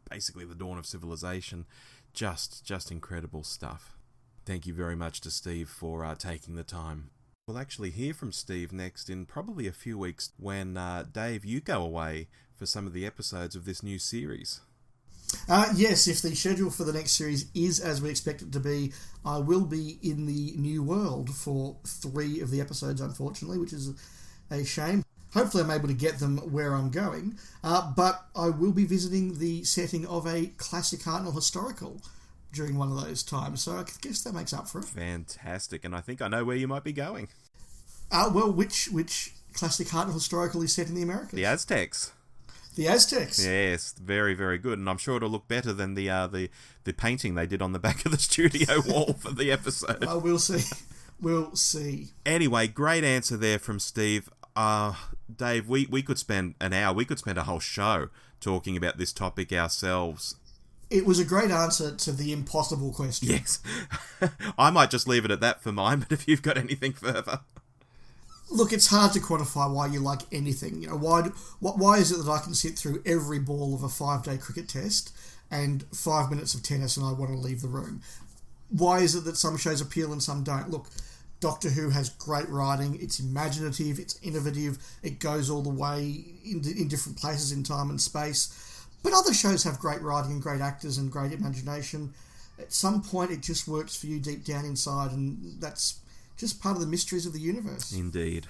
basically the dawn of civilization, just incredible stuff. Thank you very much to Steve for taking the time. We'll actually hear from Steve next in probably a few weeks when, Dave, you go away for some of the episodes of this new series. Yes, if the schedule for the next series is as we expect it to be, I will be in the New World for 3 of the episodes, unfortunately, which is a shame. Hopefully I'm able to get them where I'm going, but I will be visiting the setting of a classic Hartnell historical during one of those times, so I guess that makes up for it. Fantastic, and I think I know where you might be going. Well, which classic Hartnell historical is set in the Americas? The Aztecs. The Aztecs. Yes, very, very good. And I'm sure it'll look better than the painting they did on the back of the studio wall for the episode. Oh, we'll see. We'll see. Anyway, great answer there from Steve. Dave, we could spend an hour, we could spend a whole show talking about this topic ourselves. It was a great answer to the impossible question. Yes. I might just leave it at that for mine, but if you've got anything further. Look, it's hard to quantify why you like anything. You know, why is it that I can sit through every ball of a 5-day cricket test and 5 minutes of tennis and I want to leave the room? Why is it that some shows appeal and some don't? Look, Doctor Who has great writing. It's imaginative. It's innovative. It goes all the way in different places in time and space. But other shows have great writing and great actors and great imagination. At some point, it just works for you deep down inside, and that's just part of the mysteries of the universe. Indeed.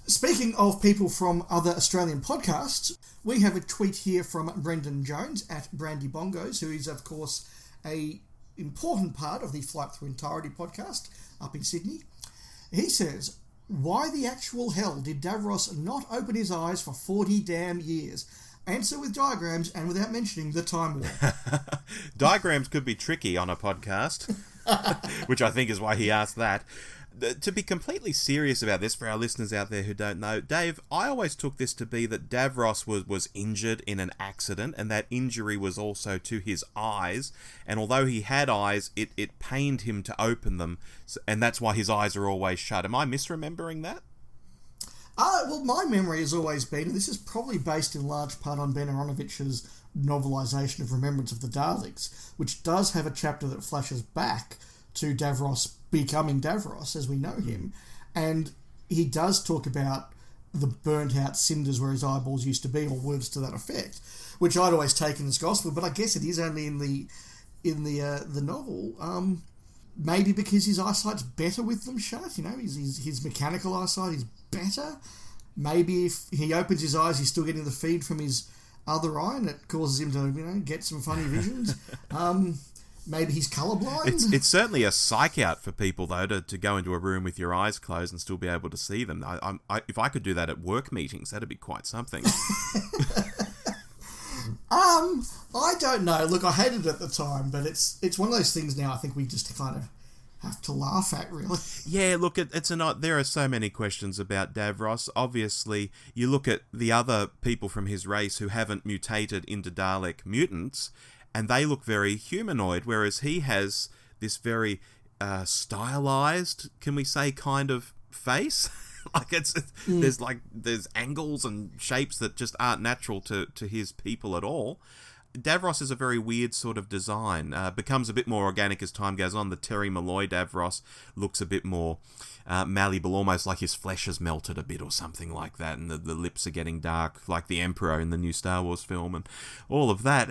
Speaking of people from other Australian podcasts, we have a tweet here from Brendan Jones at Brandy Bongos, who is, of course, a important part of the Flight Through Entirety podcast up in Sydney. He says, "Why the actual hell did Davros not open his eyes for 40 damn years? Answer with diagrams and without mentioning the Time War." Diagrams could be tricky on a podcast, which I think is why he asked that. To be completely serious about this, for our listeners out there who don't know, Dave, I always took this to be that Davros was injured in an accident, and that injury was also to his eyes, and although he had eyes, it pained him to open them, and that's why his eyes are always shut. Am I misremembering that? Well, my memory has always been, and this is probably based in large part on Ben Aronovich's novelisation of Remembrance of the Daleks, which does have a chapter that flashes back to Davros becoming Davros as we know him, and he does talk about the burnt out cinders where his eyeballs used to be, or words to that effect, which I'd always taken as gospel, but I guess it is only in the novel. Maybe because his eyesight's better with them shut, you know, his mechanical eyesight is better. Maybe if he opens his eyes, he's still getting the feed from his other eye, and it causes him to, get some funny visions. Maybe he's colourblind. It's certainly a psych out for people, though, to go into a room with your eyes closed and still be able to see them. If I could do that at work meetings, that'd be quite something. I don't know. Look, I hated it at the time, but it's one of those things now I think we just kind of have to laugh at, really. Yeah, look, there are so many questions about Davros. Obviously, you look at the other people from his race who haven't mutated into Dalek mutants, and they look very humanoid, whereas he has this very stylized, can we say, kind of face. Like there's angles and shapes that just aren't natural to his people at all. Davros is a very weird sort of design. Becomes a bit more organic as time goes on. The Terry Malloy Davros looks a bit more malleable, almost like his flesh has melted a bit or something like that, and the lips are getting dark, like the Emperor in the new Star Wars film, and all of that.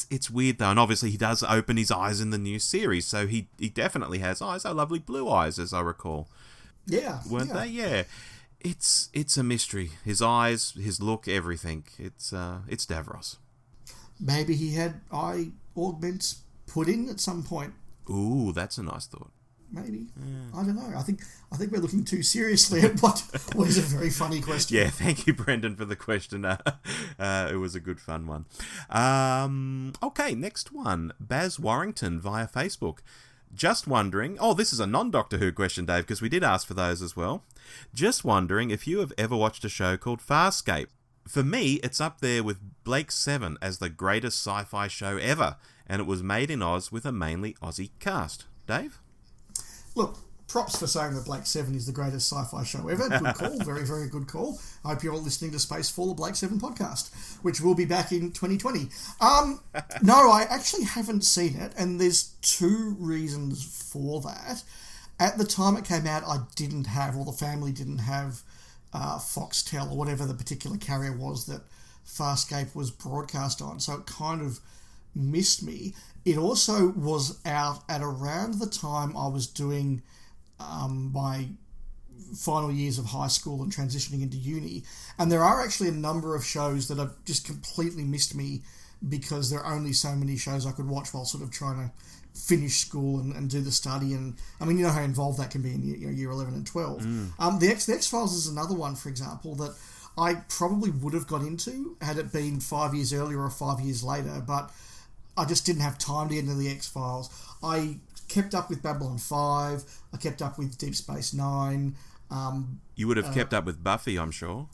It's weird though, and obviously he does open his eyes in the new series, so he definitely has eyes. Oh, lovely blue eyes, as I recall. Yeah. Weren't they? Yeah. It's a mystery. His eyes, his look, everything. It's Davros. Maybe he had eye augments put in at some point. Ooh, that's a nice thought. Maybe. Yeah. I don't know. I think we're looking too seriously at what is a very funny question. Yeah, thank you, Brendan, for the question. It was a good fun one. Okay, next one. Baz Warrington via Facebook. Just wondering... Oh, this is a non-Doctor Who question, Dave, because we did ask for those as well. Just wondering if you have ever watched a show called Farscape. For me, it's up there with Blake 7 as the greatest sci-fi show ever, and it was made in Oz with a mainly Aussie cast. Dave? Look, props for saying that Blake 7 is the greatest sci-fi show ever. Good call. Very, very good call. I hope you're all listening to Spacefall, the Blake 7 podcast, which will be back in 2020. No, I actually haven't seen it, and there's two reasons for that. At the time it came out, I didn't have, or the family didn't have, Foxtel or whatever the particular carrier was that Farscape was broadcast on, so it kind of missed me. It also was out at around the time I was doing my final years of high school and transitioning into uni, and there are actually a number of shows that have just completely missed me because there are only so many shows I could watch while sort of trying to finish school and do the study, and I mean, you know how involved that can be in year 11 and 12. The X-Files is another one, for example, that I probably would have got into had it been 5 years earlier or 5 years later, but I just didn't have time to get into the X-Files. I kept up with Babylon 5, I kept up with Deep Space Nine. You would have kept up with Buffy, I'm sure.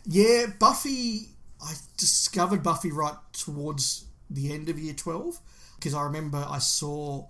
Yeah, Buffy, I discovered Buffy right towards the end of Year 12, because I remember I saw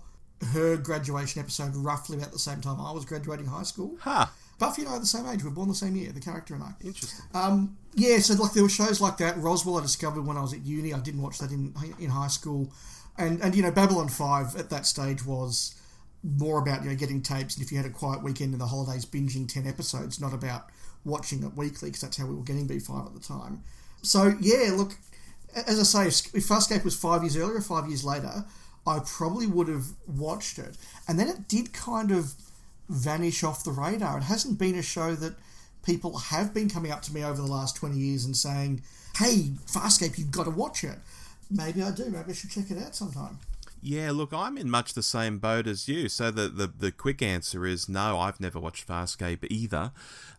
her graduation episode roughly about the same time I was graduating high school. Huh. Buffy and I are the same age. We were born the same year, the character and I. Interesting. Yeah, so like there were shows like that. Roswell I discovered when I was at uni. I didn't watch that in high school. And you know, Babylon 5 at that stage was more about, you know, getting tapes, and if you had a quiet weekend in the holidays, binging 10 episodes, not about watching it weekly, because that's how we were getting B5 at the time. So, yeah, look, as I say, if Farscape was 5 years earlier or 5 years later, I probably would have watched it. And then it did kind of vanish off the radar. It hasn't been a show that people have been coming up to me over the last 20 years and saying, hey, Farscape, you've got to watch it. Maybe I do. Maybe I should check it out sometime. Yeah, look, I'm in much the same boat as you. So the quick answer is no, I've never watched Farscape either.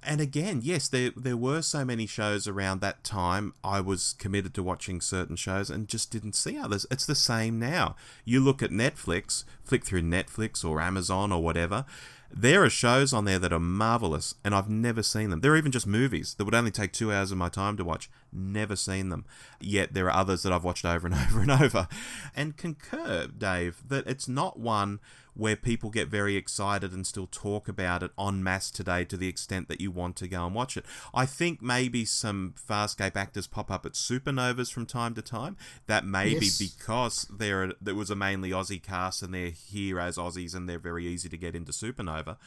And again, yes, there were so many shows around that time. I was committed to watching certain shows and just didn't see others. It's the same now. You look at Netflix, flick through Netflix or Amazon or whatever. There are shows on there that are marvellous, and I've never seen them. There are even just movies that would only take 2 hours of my time to watch. Never seen them. Yet there are others that I've watched over and over and over. And concur, Dave, that it's not one where people get very excited and still talk about it en masse today to the extent that you want to go and watch it. I think maybe some Farscape actors pop up at Supernovas from time to time. That may be because there was a mainly Aussie cast and they're here as Aussies and they're very easy to get into Supernova.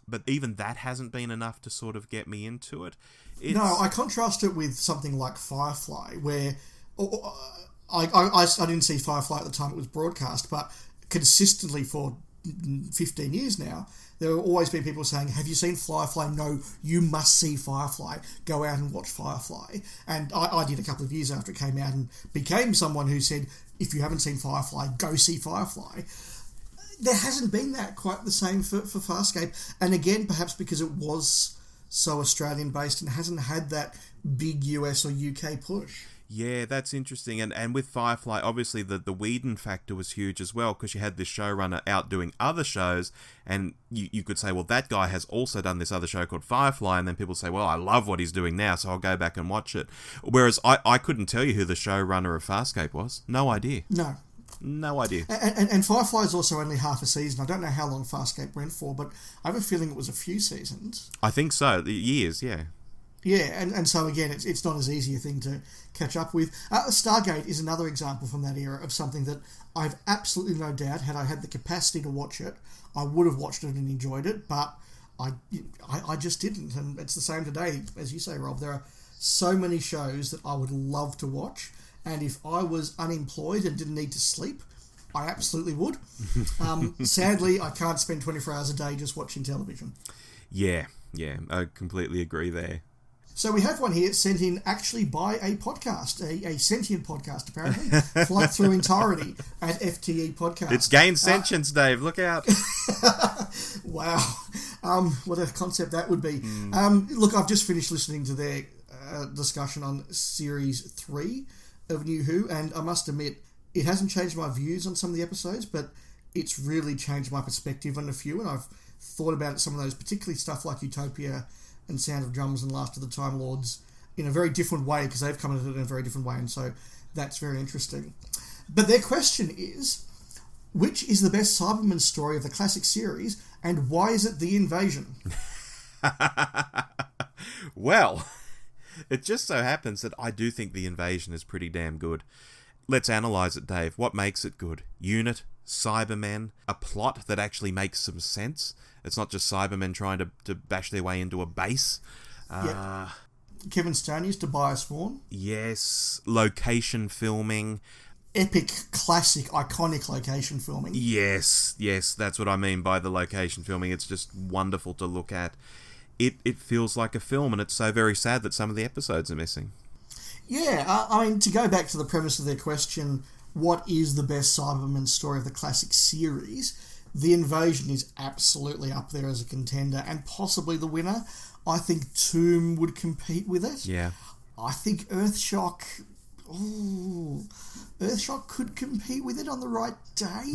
But even that hasn't been enough to sort of get me into it. No, I contrast it with something like Firefly, where I didn't see Firefly at the time it was broadcast, but consistently for 15 years now, there have always been people saying, have you seen Firefly? No, you must see Firefly. Go out and watch Firefly. And I did a couple of years after it came out and became someone who said, if you haven't seen Firefly, go see Firefly. There hasn't been that quite the same for Farscape. And again, perhaps because it was so Australian-based and hasn't had that big US or UK push. Yeah, that's interesting. And with Firefly, obviously the Whedon factor was huge as well, because you had this showrunner out doing other shows, and you could say, well, that guy has also done this other show called Firefly, and then people say, well, I love what he's doing now, so I'll go back and watch it. Whereas I couldn't tell you who the showrunner of Farscape was. No idea. No idea. And Firefly is also only half a season. I don't know how long Farscape went for, but I have a feeling it was a few seasons. I think so. Years, yeah. Yeah, and so again, it's not as easy a thing to catch up with. Stargate is another example from that era of something that I've absolutely no doubt, had I had the capacity to watch it, I would have watched it and enjoyed it, but I just didn't. And it's the same today, as you say, Rob. There are so many shows that I would love to watch, and if I was unemployed and didn't need to sleep, I absolutely would. Sadly, I can't spend 24 hours a day just watching television. Yeah, I completely agree there. So we have one here sent in actually by a podcast, a sentient podcast apparently, flight through entirety at FTE Podcast. It's gained sentience, Dave. Look out. Wow. What a concept that would be. Look, I've just finished listening to their discussion on Series 3 of New Who, and I must admit, it hasn't changed my views on some of the episodes, but it's really changed my perspective on a few, and I've thought about some of those, particularly stuff like Utopia and Sound of Drums and Last of the Time Lords in a very different way, because they've come at it in a very different way, and so that's very interesting. But their question is, which is the best Cyberman story of the classic series, and why is it The Invasion? Well, it just so happens that I do think The Invasion is pretty damn good. Let's analyse it, Dave. What makes it good? Unit, Cybermen, a plot that actually makes some sense. It's not just Cybermen trying to bash their way into a base. Kevin Stoney used Tobias Vaughan. Yes. Location filming. Epic, classic, iconic location filming. Yes, that's what I mean by the location filming. It's just wonderful to look at. It feels like a film, and it's so very sad that some of the episodes are missing. Yeah, I mean, to go back to the premise of their question, what is the best Cyberman story of the classic series? The Invasion is absolutely up there as a contender, and possibly the winner. I think Tomb would compete with it. Yeah. I think Earthshock could compete with it on the right day.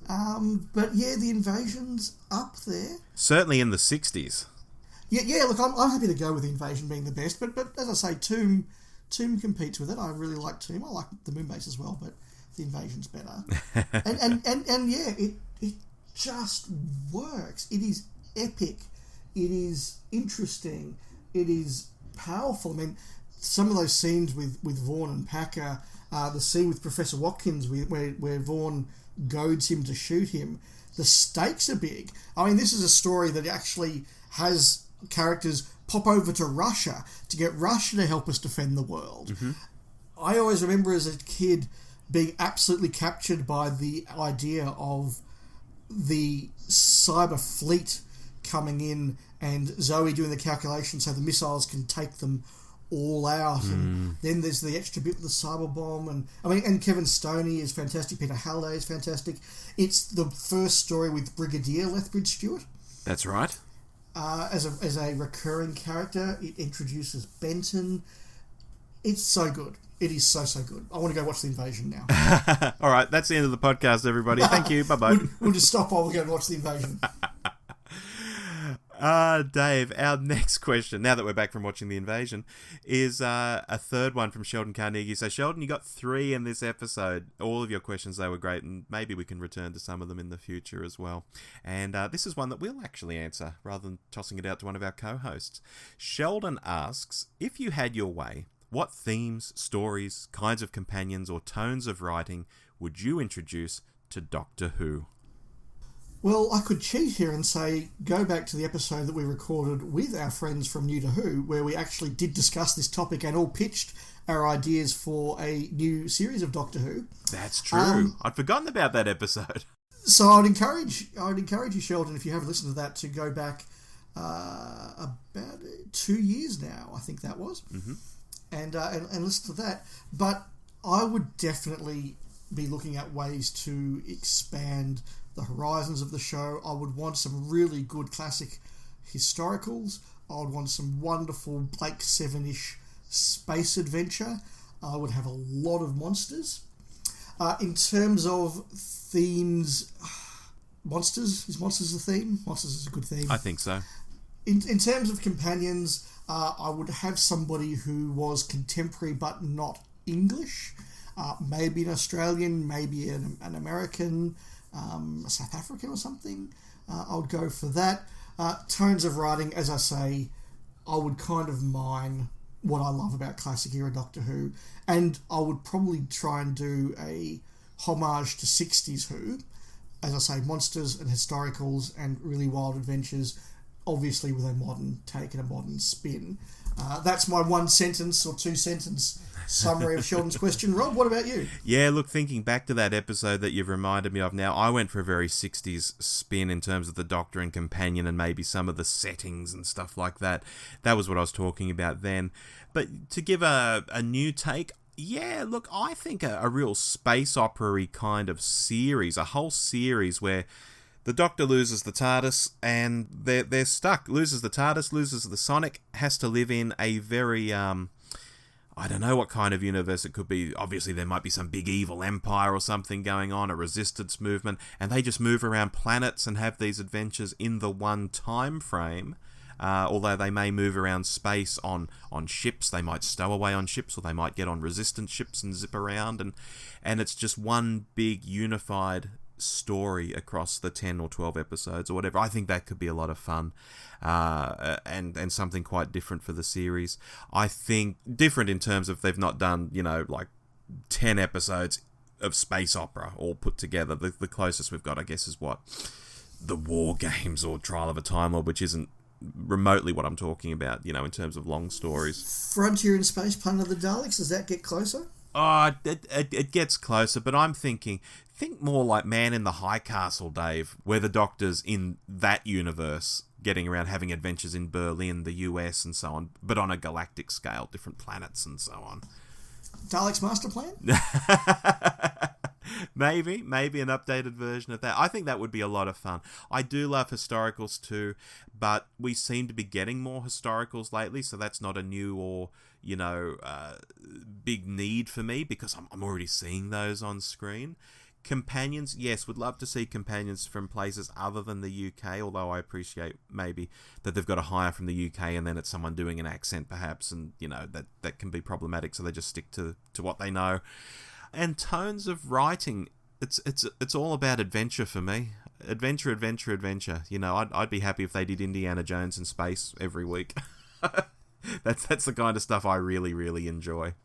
But yeah, the Invasion's up there. Certainly in the 60s. Yeah. Look, I'm happy to go with the Invasion being the best, but as I say, Tomb competes with it. I really like Tomb. I like the Moonbase as well, but the Invasion's better. and yeah, it just works. It is epic. It is interesting. It is powerful. I mean, some of those scenes with Vaughn and Packer, the scene with Professor Watkins where Vaughn goads him to shoot him, the stakes are big. I mean, this is a story that actually has characters pop over to Russia to get Russia to help us defend the world. I always remember as a kid being absolutely captured by the idea of the cyber fleet coming in and Zoe doing the calculations so the missiles can take them all out. And then there's the extra bit with the cyber bomb, and Kevin Stoney is fantastic. Peter Halliday is fantastic. It's the first story with Brigadier Lethbridge Stewart. That's right. As a recurring character. It introduces Benton. It's so good. It is so good. I want to go watch The Invasion now. All right, that's the end of the podcast, everybody. Thank you. Bye-bye. We'll just stop while we go and watch The Invasion. Dave, our next question, now that we're back from watching The Invasion, is a third one from Sheldon Carnegie. So, Sheldon, you got 3 in this episode. All of your questions, they were great, and maybe we can return to some of them in the future as well. And this is one that we'll actually answer, rather than tossing it out to one of our co-hosts. Sheldon asks, if you had your way, what themes, stories, kinds of companions, or tones of writing would you introduce to Doctor Who? Well, I could cheat here and say, go back to the episode that we recorded with our friends from New to Who, where we actually did discuss this topic and all pitched our ideas for a new series of Doctor Who. That's true. I'd forgotten about that episode. So I'd encourage you, Sheldon, if you haven't listened to that, to go back about 2 years now, I think that was, and listen to that. But I would definitely be looking at ways to expand the horizons of the show. I would want some really good classic historicals. I would want some wonderful Blake Seven-ish space adventure. I would have a lot of monsters. In terms of themes, monsters a theme? Monsters is a good theme. I think so. In terms of companions, I would have somebody who was contemporary but not English. Maybe an Australian, maybe an American, a South African or something. I would go for that. Tones of writing, as I say, I would kind of mine what I love about classic era Doctor Who, and I would probably try and do a homage to 60s Who. As I say, monsters and historicals and really wild adventures, obviously with a modern take and a modern spin. That's my 1 sentence or 2 sentence summary of Sheldon's question. Rob, what about you? Yeah, look, thinking back to that episode that you've reminded me of now, I went for a very 60s spin in terms of the Doctor and companion and maybe some of the settings and stuff like that. That was what I was talking about then. But to give a new take, yeah, look, I think a real space opera-y kind of series, a whole series where the Doctor loses the TARDIS and they're stuck. Loses the TARDIS, loses the Sonic, has to live in a very, I don't know what kind of universe it could be. Obviously, there might be some big evil empire or something going on, a resistance movement, and they just move around planets and have these adventures in the one time frame. Although they may move around space on ships, they might stow away on ships, or they might get on resistance ships and zip around, and it's just one big unified story across the 10 or 12 episodes or whatever. I think that could be a lot of fun, and something quite different for the series. I think different in terms of they've not done, like 10 episodes of space opera all put together. The closest we've got, I guess, is what? The War Games or Trial of a Time Lord, which isn't remotely what I'm talking about, in terms of long stories. Frontier in Space, Planet of the Daleks, does that get closer? Oh, it gets closer, but I'm think more like Man in the High Castle, Dave, where the Doctor's in that universe, getting around, having adventures in Berlin, the US, and so on, but on a galactic scale, different planets and so on. Daleks Master Plan? Maybe an updated version of that. I think that would be a lot of fun. I do love historicals too, but we seem to be getting more historicals lately, so that's not a new or, big need for me because I'm already seeing those on screen. Companions, yes, would love to see companions from places other than the UK, although I appreciate maybe that they've got to hire from the UK and then it's someone doing an accent perhaps, and that can be problematic, so they just stick to what they know. And tones of writing, it's all about adventure for me. Adventure. I'd be happy if they did Indiana Jones in space every week. That's the kind of stuff I really, really enjoy.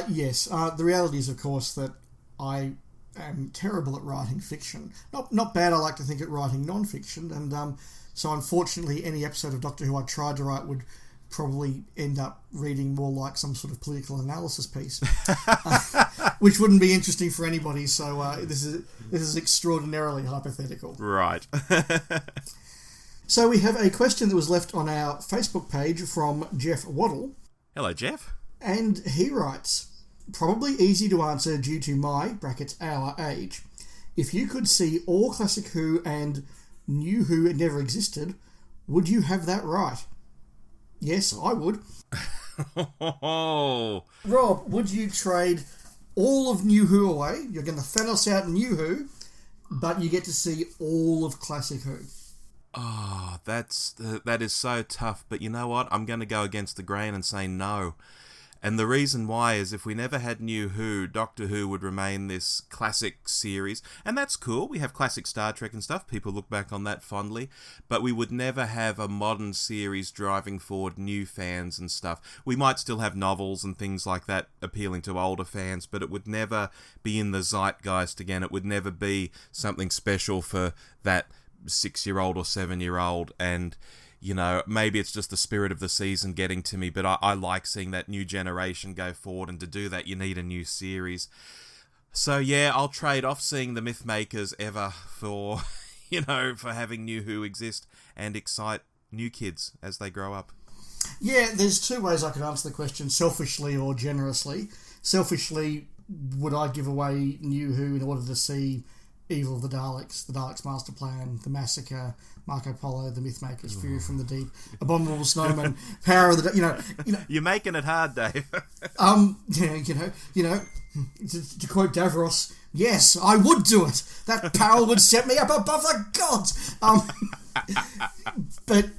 Yes. The reality is, of course, that I am terrible at writing fiction. Not bad, I like to think, at writing non-fiction, and so unfortunately any episode of Doctor Who I tried to write would probably end up reading more like some sort of political analysis piece, which wouldn't be interesting for anybody, so this is extraordinarily hypothetical. Right. So we have a question that was left on our Facebook page from Jeff Waddle. Hello, Jeff. And he writes, probably easy to answer due to my, brackets, our age. If you could see all classic Who and new Who never existed, would you have that right? Yes, I would. Rob, would you trade all of New Who away? You're going to fan us out New Who, but you get to see all of classic Who. Oh, that is so tough. But you know what? I'm going to go against the grain and say no. And the reason why is if we never had New Who, Doctor Who would remain this classic series. And that's cool. We have classic Star Trek and stuff. People look back on that fondly. But we would never have a modern series driving forward new fans and stuff. We might still have novels and things like that appealing to older fans, but it would never be in the zeitgeist again. It would never be something special for that 6-year-old or 7-year-old. And maybe it's just the spirit of the season getting to me, but I like seeing that new generation go forward, and to do that you need a new series. So yeah, I'll trade off seeing the Mythmakers ever for, for having New Who exist and excite new kids as they grow up. Yeah, there's two ways I could answer the question, selfishly or generously. Selfishly, would I give away New Who in order to see Evil of the Daleks Master Plan, The Massacre, Marco Polo, The Mythmakers, Fury from the Deep, Abominable Snowman, Power of the... You're making it hard, Dave. To quote Davros, yes, I would do it. That power would set me up above the gods. But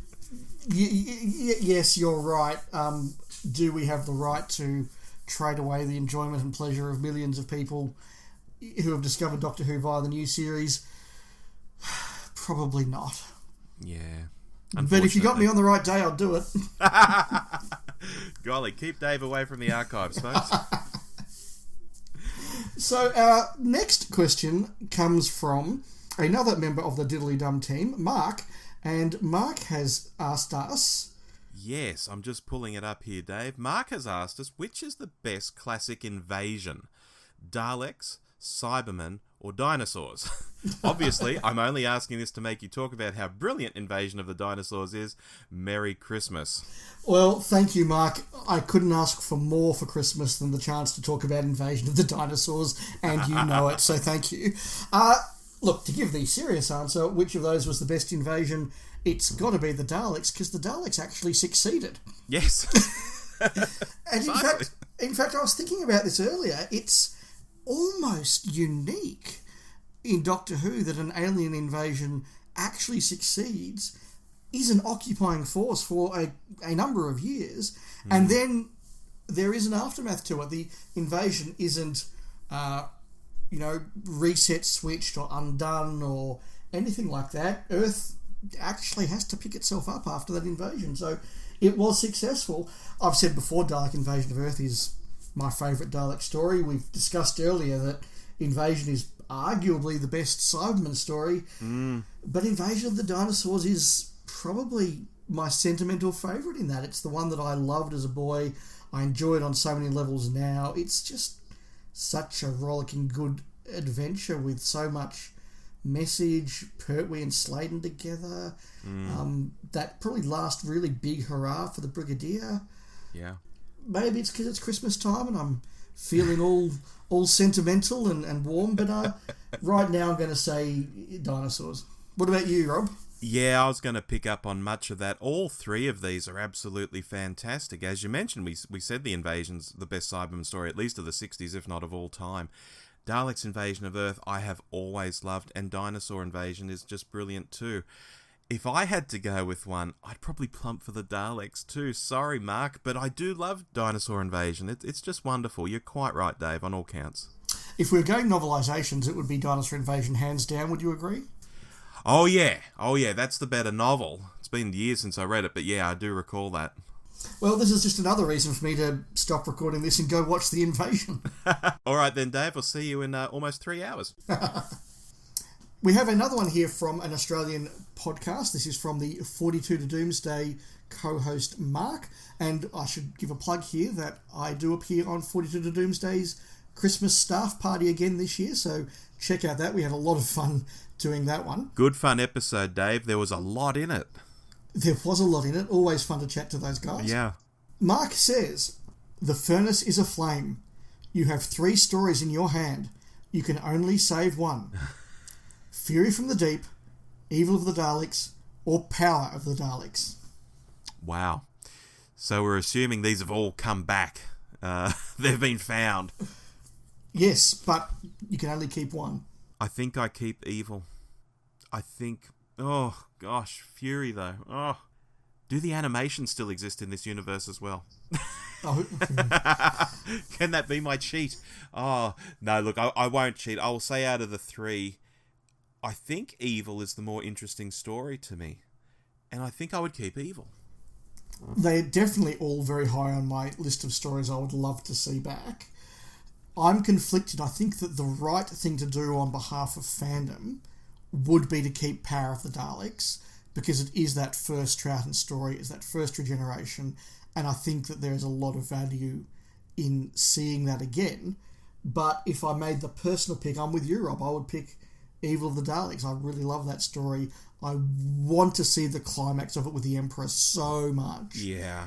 yes, you're right. Do we have the right to trade away the enjoyment and pleasure of millions of people who have discovered Doctor Who via the new series? Probably not. Yeah. But if you got me on the right day, I'll do it. Golly, keep Dave away from the archives, folks. So our next question comes from another member of the Diddly Dum team, Mark. And Mark has asked us... Yes, I'm just pulling it up here, Dave. Mark has asked us, which is the best classic invasion? Daleks, Cybermen, or dinosaurs? Obviously, I'm only asking this to make you talk about how brilliant Invasion of the Dinosaurs is. Merry Christmas. Well, thank you, Mark. I couldn't ask for more for Christmas than the chance to talk about Invasion of the Dinosaurs, and you know it, so thank you. Look, to give the serious answer, which of those was the best invasion? It's got to be the Daleks, because the Daleks actually succeeded. Yes. And in fact, I was thinking about this earlier. It's almost unique in Doctor Who that an alien invasion actually succeeds, is an occupying force for a number of years, and then there is an aftermath to it. The invasion isn't, reset switched or undone or anything like that. Earth actually has to pick itself up after that invasion, so it was successful. I've said before, Dalek Invasion of Earth is my favourite Dalek story. We've discussed earlier that Invasion is arguably the best Cyberman story, but Invasion of the Dinosaurs is probably my sentimental favourite in that. It's the one that I loved as a boy. I enjoy it on so many levels now. It's just such a rollicking good adventure with so much message, Pertwee and Sladen together. That probably last really big hurrah for the Brigadier. Yeah. Maybe it's because it's Christmas time and I'm feeling all sentimental and warm. But right now I'm going to say dinosaurs. What about you, Rob? Yeah, I was going to pick up on much of that. All three of these are absolutely fantastic. As you mentioned, we said The Invasion's the best Cyberman story, at least of the 60s, if not of all time. Daleks' Invasion of Earth, I have always loved, and Dinosaur Invasion is just brilliant too. If I had to go with one, I'd probably plump for the Daleks too. Sorry, Mark, but I do love Dinosaur Invasion. It's just wonderful. You're quite right, Dave, on all counts. If we were going novelisations, it would be Dinosaur Invasion, hands down. Would you agree? Oh yeah, that's the better novel. It's been years since I read it, but yeah, I do recall that. Well, this is just another reason for me to stop recording this and go watch The Invasion. All right then, Dave, I'll see you in almost 3 hours. We have another one here from an Australian podcast. This is from the 42 to Doomsday co-host Mark, and I should give a plug here that I do appear on 42 to Doomsday's Christmas staff party again this year, so check out that. We had a lot of fun doing that one. Good fun episode, Dave. There was a lot in it. There was a lot in it. Always fun to chat to those guys. Yeah. Mark says, the furnace is aflame. You have 3 stories in your hand. You can only save one. Fury from the Deep, Evil of the Daleks, or Power of the Daleks. Wow. So we're assuming these have all come back. They've been found. Yes, but you can only keep one. I think I keep Evil. Oh, gosh, Fury, though. Oh. Do the animations still exist in this universe as well? Oh. Can that be my cheat? Oh, no, look, I won't cheat. I will say out of the 3, I think Evil is the more interesting story to me. And I think I would keep Evil. They're definitely all very high on my list of stories I would love to see back. I'm conflicted. I think that the right thing to do on behalf of fandom would be to keep Power of the Daleks, because it is that first Troughton story, it's that first regeneration, and I think that there is a lot of value in seeing that again. But if I made the personal pick, I'm with you, Rob, I would pick Evil of the Daleks. I really love that story. I want to see the climax of it with the Emperor so much. Yeah.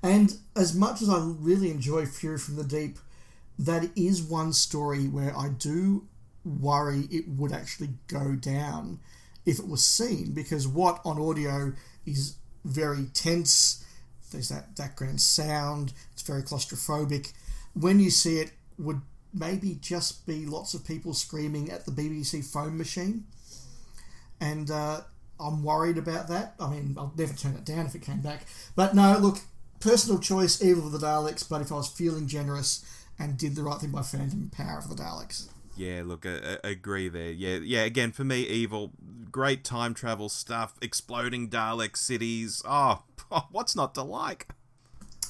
And as much as I really enjoy Fury from the Deep, that is one story where I do worry it would actually go down if it was seen, because what on audio is very tense, there's that background sound, it's very claustrophobic. When you see it, would maybe just be lots of people screaming at the BBC phone machine, and I'm worried about that. I mean, I'll never turn it down if it came back, but no, look, personal choice, Evil of the Daleks, but if I was feeling generous and did the right thing by fandom, Power of the Daleks. Yeah, look, I agree there. Yeah. Again, for me, Evil, great time travel stuff, exploding Dalek cities. Oh, what's not to like?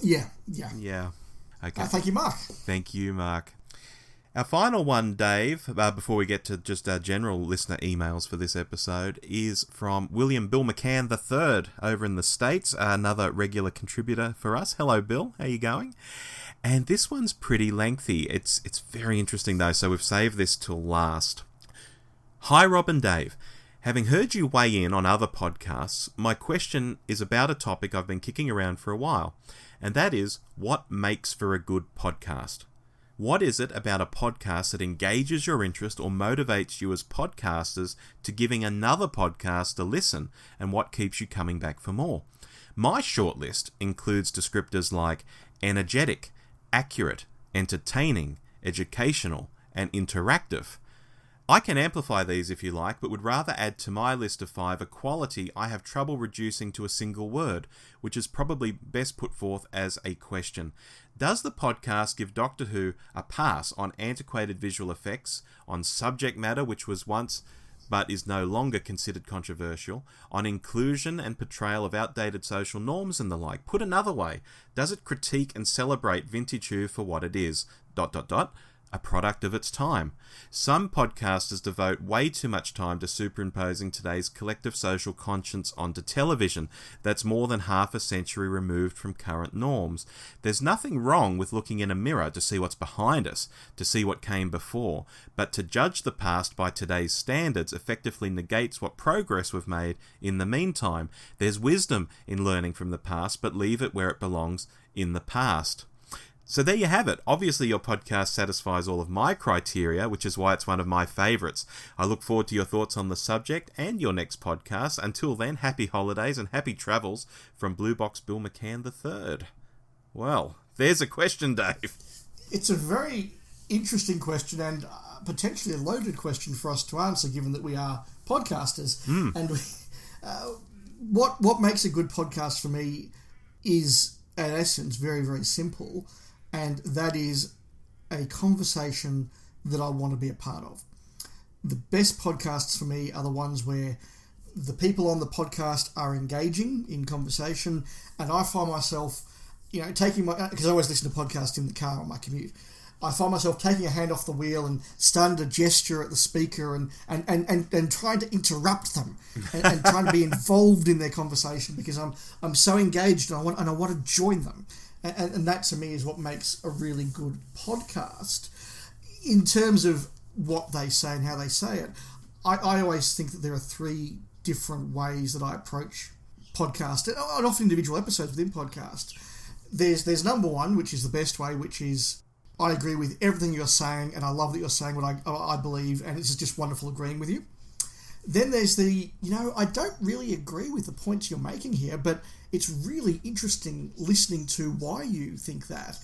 Yeah. Okay. Thank you, Mark. Thank you, Mark. Our final one, Dave, before we get to just our general listener emails for this episode, is from William Bill McCann III over in the States, another regular contributor for us. Hello, Bill. How you going? And this one's pretty lengthy. It's very interesting, though, so we've saved this till last. Hi, Rob and Dave. Having heard you weigh in on other podcasts, my question is about a topic I've been kicking around for a while, and that is, what makes for a good podcast? What is it about a podcast that engages your interest or motivates you as podcasters to giving another podcast a listen, and what keeps you coming back for more? My shortlist includes descriptors like energetic, accurate, entertaining, educational, and interactive. I can amplify these if you like, but would rather add to my list of 5 a quality I have trouble reducing to a single word, which is probably best put forth as a question. Does the podcast give Doctor Who a pass on antiquated visual effects, on subject matter which was once but is no longer considered controversial, on inclusion and portrayal of outdated social norms and the like? Put another way, does it critique and celebrate Vintage Who for what it is? ... a product of its time. Some podcasters devote way too much time to superimposing today's collective social conscience onto television that's more than half a century removed from current norms. There's nothing wrong with looking in a mirror to see what's behind us, to see what came before, but to judge the past by today's standards effectively negates what progress we've made in the meantime. There's wisdom in learning from the past, but leave it where it belongs, in the past. So there you have it. Obviously, your podcast satisfies all of my criteria, which is why it's one of my favourites. I look forward to your thoughts on the subject and your next podcast. Until then, happy holidays and happy travels from Blue Box Bill McCann III. Well, there's a question, Dave. It's a very interesting question and potentially a loaded question for us to answer, given that we are podcasters. And what makes a good podcast for me is, in essence, very, very simple. And that is a conversation that I want to be a part of. The best podcasts for me are the ones where the people on the podcast are engaging in conversation, and I find myself, because I always listen to podcasts in the car on my commute, I find myself taking a hand off the wheel and starting to gesture at the speaker and trying to interrupt them and trying to be involved in their conversation because I'm so engaged and I want to join them. And that, to me, is what makes a really good podcast. In terms of what they say and how they say it, I always think that there are three different ways that I approach podcast, and often individual episodes within podcast. There's number one, which is the best way, which is I agree with everything you're saying, and I love that you're saying what I believe, and it's just wonderful agreeing with you. Then there's the, I don't really agree with the points you're making here, but it's really interesting listening to why you think that.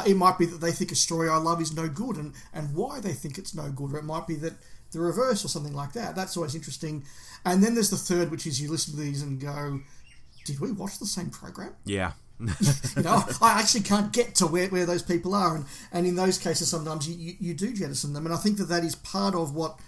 It might be that they think a story I love is no good and why they think it's no good, or it might be that the reverse or something like that. That's always interesting. And then there's the third, which is you listen to these and go, did we watch the same program? Yeah. I actually can't get to where those people are. And in those cases, sometimes you do jettison them. And I think that is part of what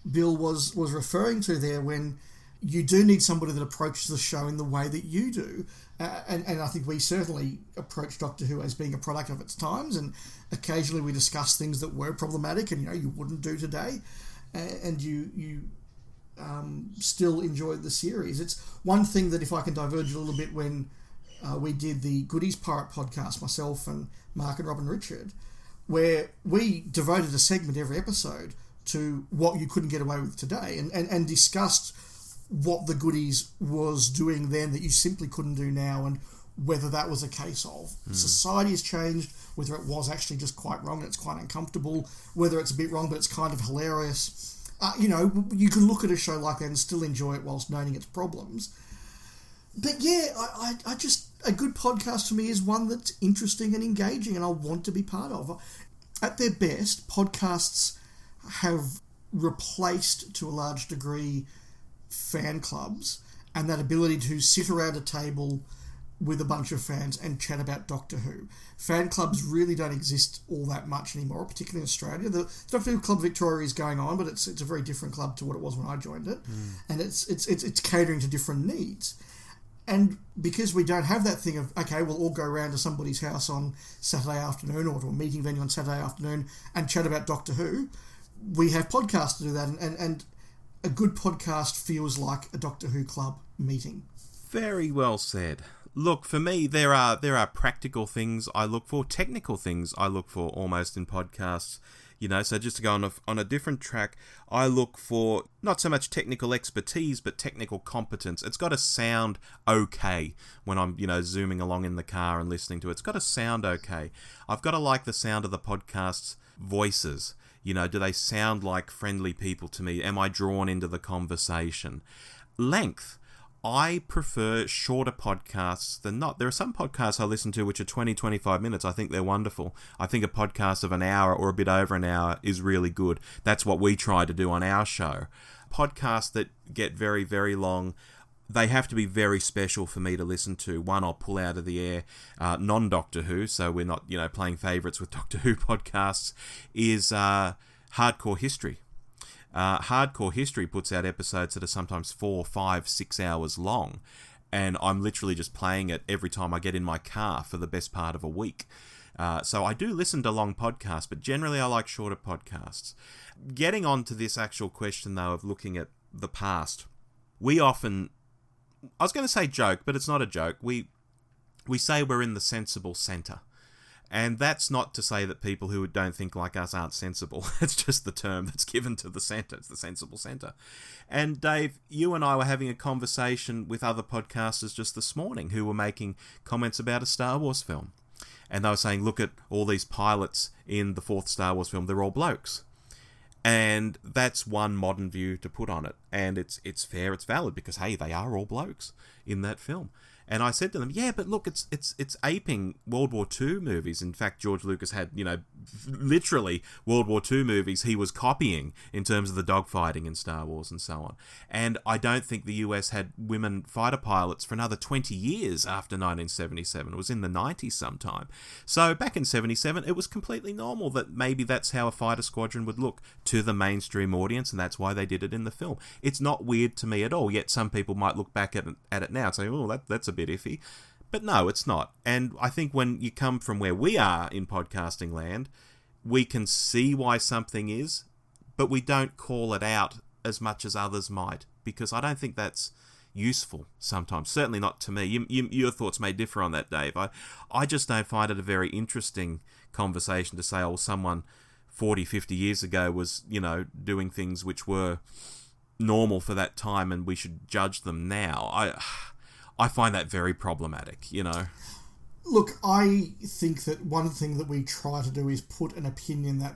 Bill was referring to there, when you do need somebody that approaches the show in the way that you do. And I think we certainly approach Doctor Who as being a product of its times, and occasionally we discuss things that were problematic and you wouldn't do today, and you still enjoyed the series. It's one thing that, if I can diverge a little bit, when we did the Goodies Pirate podcast, myself and Mark and Rob and Richard, where we devoted a segment every episode to what you couldn't get away with today, and discussed what the Goodies was doing then that you simply couldn't do now, and whether that was a case of society has changed, whether it was actually just quite wrong and it's quite uncomfortable, whether it's a bit wrong but it's kind of hilarious. You can look at a show like that and still enjoy it whilst noting its problems. But yeah, I just, a good podcast for me is one that's interesting and engaging and I want to be part of. At their best, podcasts have replaced, to a large degree, fan clubs and that ability to sit around a table with a bunch of fans and chat about Doctor Who. Fan clubs really don't exist all that much anymore, particularly in Australia. The Doctor Who Club Victoria is going on, but it's a very different club to what it was when I joined it, and it's catering to different needs. And because we don't have that thing of, okay, we'll all go around to somebody's house on Saturday afternoon or to a meeting venue on Saturday afternoon and chat about Doctor Who, we have podcasts to do that, and a good podcast feels like a Doctor Who club meeting. Very well said. Look, for me, there are practical things I look for, technical things I look for almost in podcasts. So just to go on a different track, I look for not so much technical expertise, but technical competence. It's got to sound okay when I'm, zooming along in the car and listening to it. It's got to sound okay. I've got to like the sound of the podcast's voices. Do they sound like friendly people to me? Am I drawn into the conversation? Length. I prefer shorter podcasts than not. There are some podcasts I listen to which are 20, 25 minutes. I think they're wonderful. I think a podcast of an hour or a bit over an hour is really good. That's what we try to do on our show. Podcasts that get very, very long, they have to be very special for me to listen to. One, I'll pull out of the air. Non-Doctor Who, so we're not, playing favourites with Doctor Who podcasts, is Hardcore History. Hardcore History puts out episodes that are sometimes 4, 5, 6 hours long, and I'm literally just playing it every time I get in my car for the best part of a week. So I do listen to long podcasts, but generally I like shorter podcasts. Getting on to this actual question, though, of looking at the past, we often, I was going to say joke, but it's not a joke, we say we're in the sensible centre. And that's not to say that people who don't think like us aren't sensible. It's just the term that's given to the centre. It's the sensible centre. And Dave, you and I were having a conversation with other podcasters just this morning who were making comments about a Star Wars film. and they were saying, look at all these pilots in the fourth Star Wars film, they're all blokes. And that's one modern view to put on it. And it's fair, it's valid, because, hey, they are all blokes in that film. And I said to them, yeah, but look, it's aping World War II movies. In fact, George Lucas had, literally World War II movies he was copying in terms of the dogfighting in Star Wars and so on. And I don't think the US had women fighter pilots for another 20 years after 1977. It was in the 90s sometime. So back in 77, it was completely normal that maybe that's how a fighter squadron would look to the mainstream audience, and that's why they did it in the film. It's not weird to me at all, yet some people might look back at it now and say, oh, that's a bit iffy. But no, it's not. And I think when you come from where we are in podcasting land, we can see why something is, but we don't call it out as much as others might, because I don't think that's useful sometimes. Certainly not to me. Your thoughts may differ on that, Dave. I just don't find it a very interesting conversation to say, oh, someone 40, 50 years ago was, doing things which were normal for that time and we should judge them now. I find that very problematic, Look, I think that one thing that we try to do is put an opinion that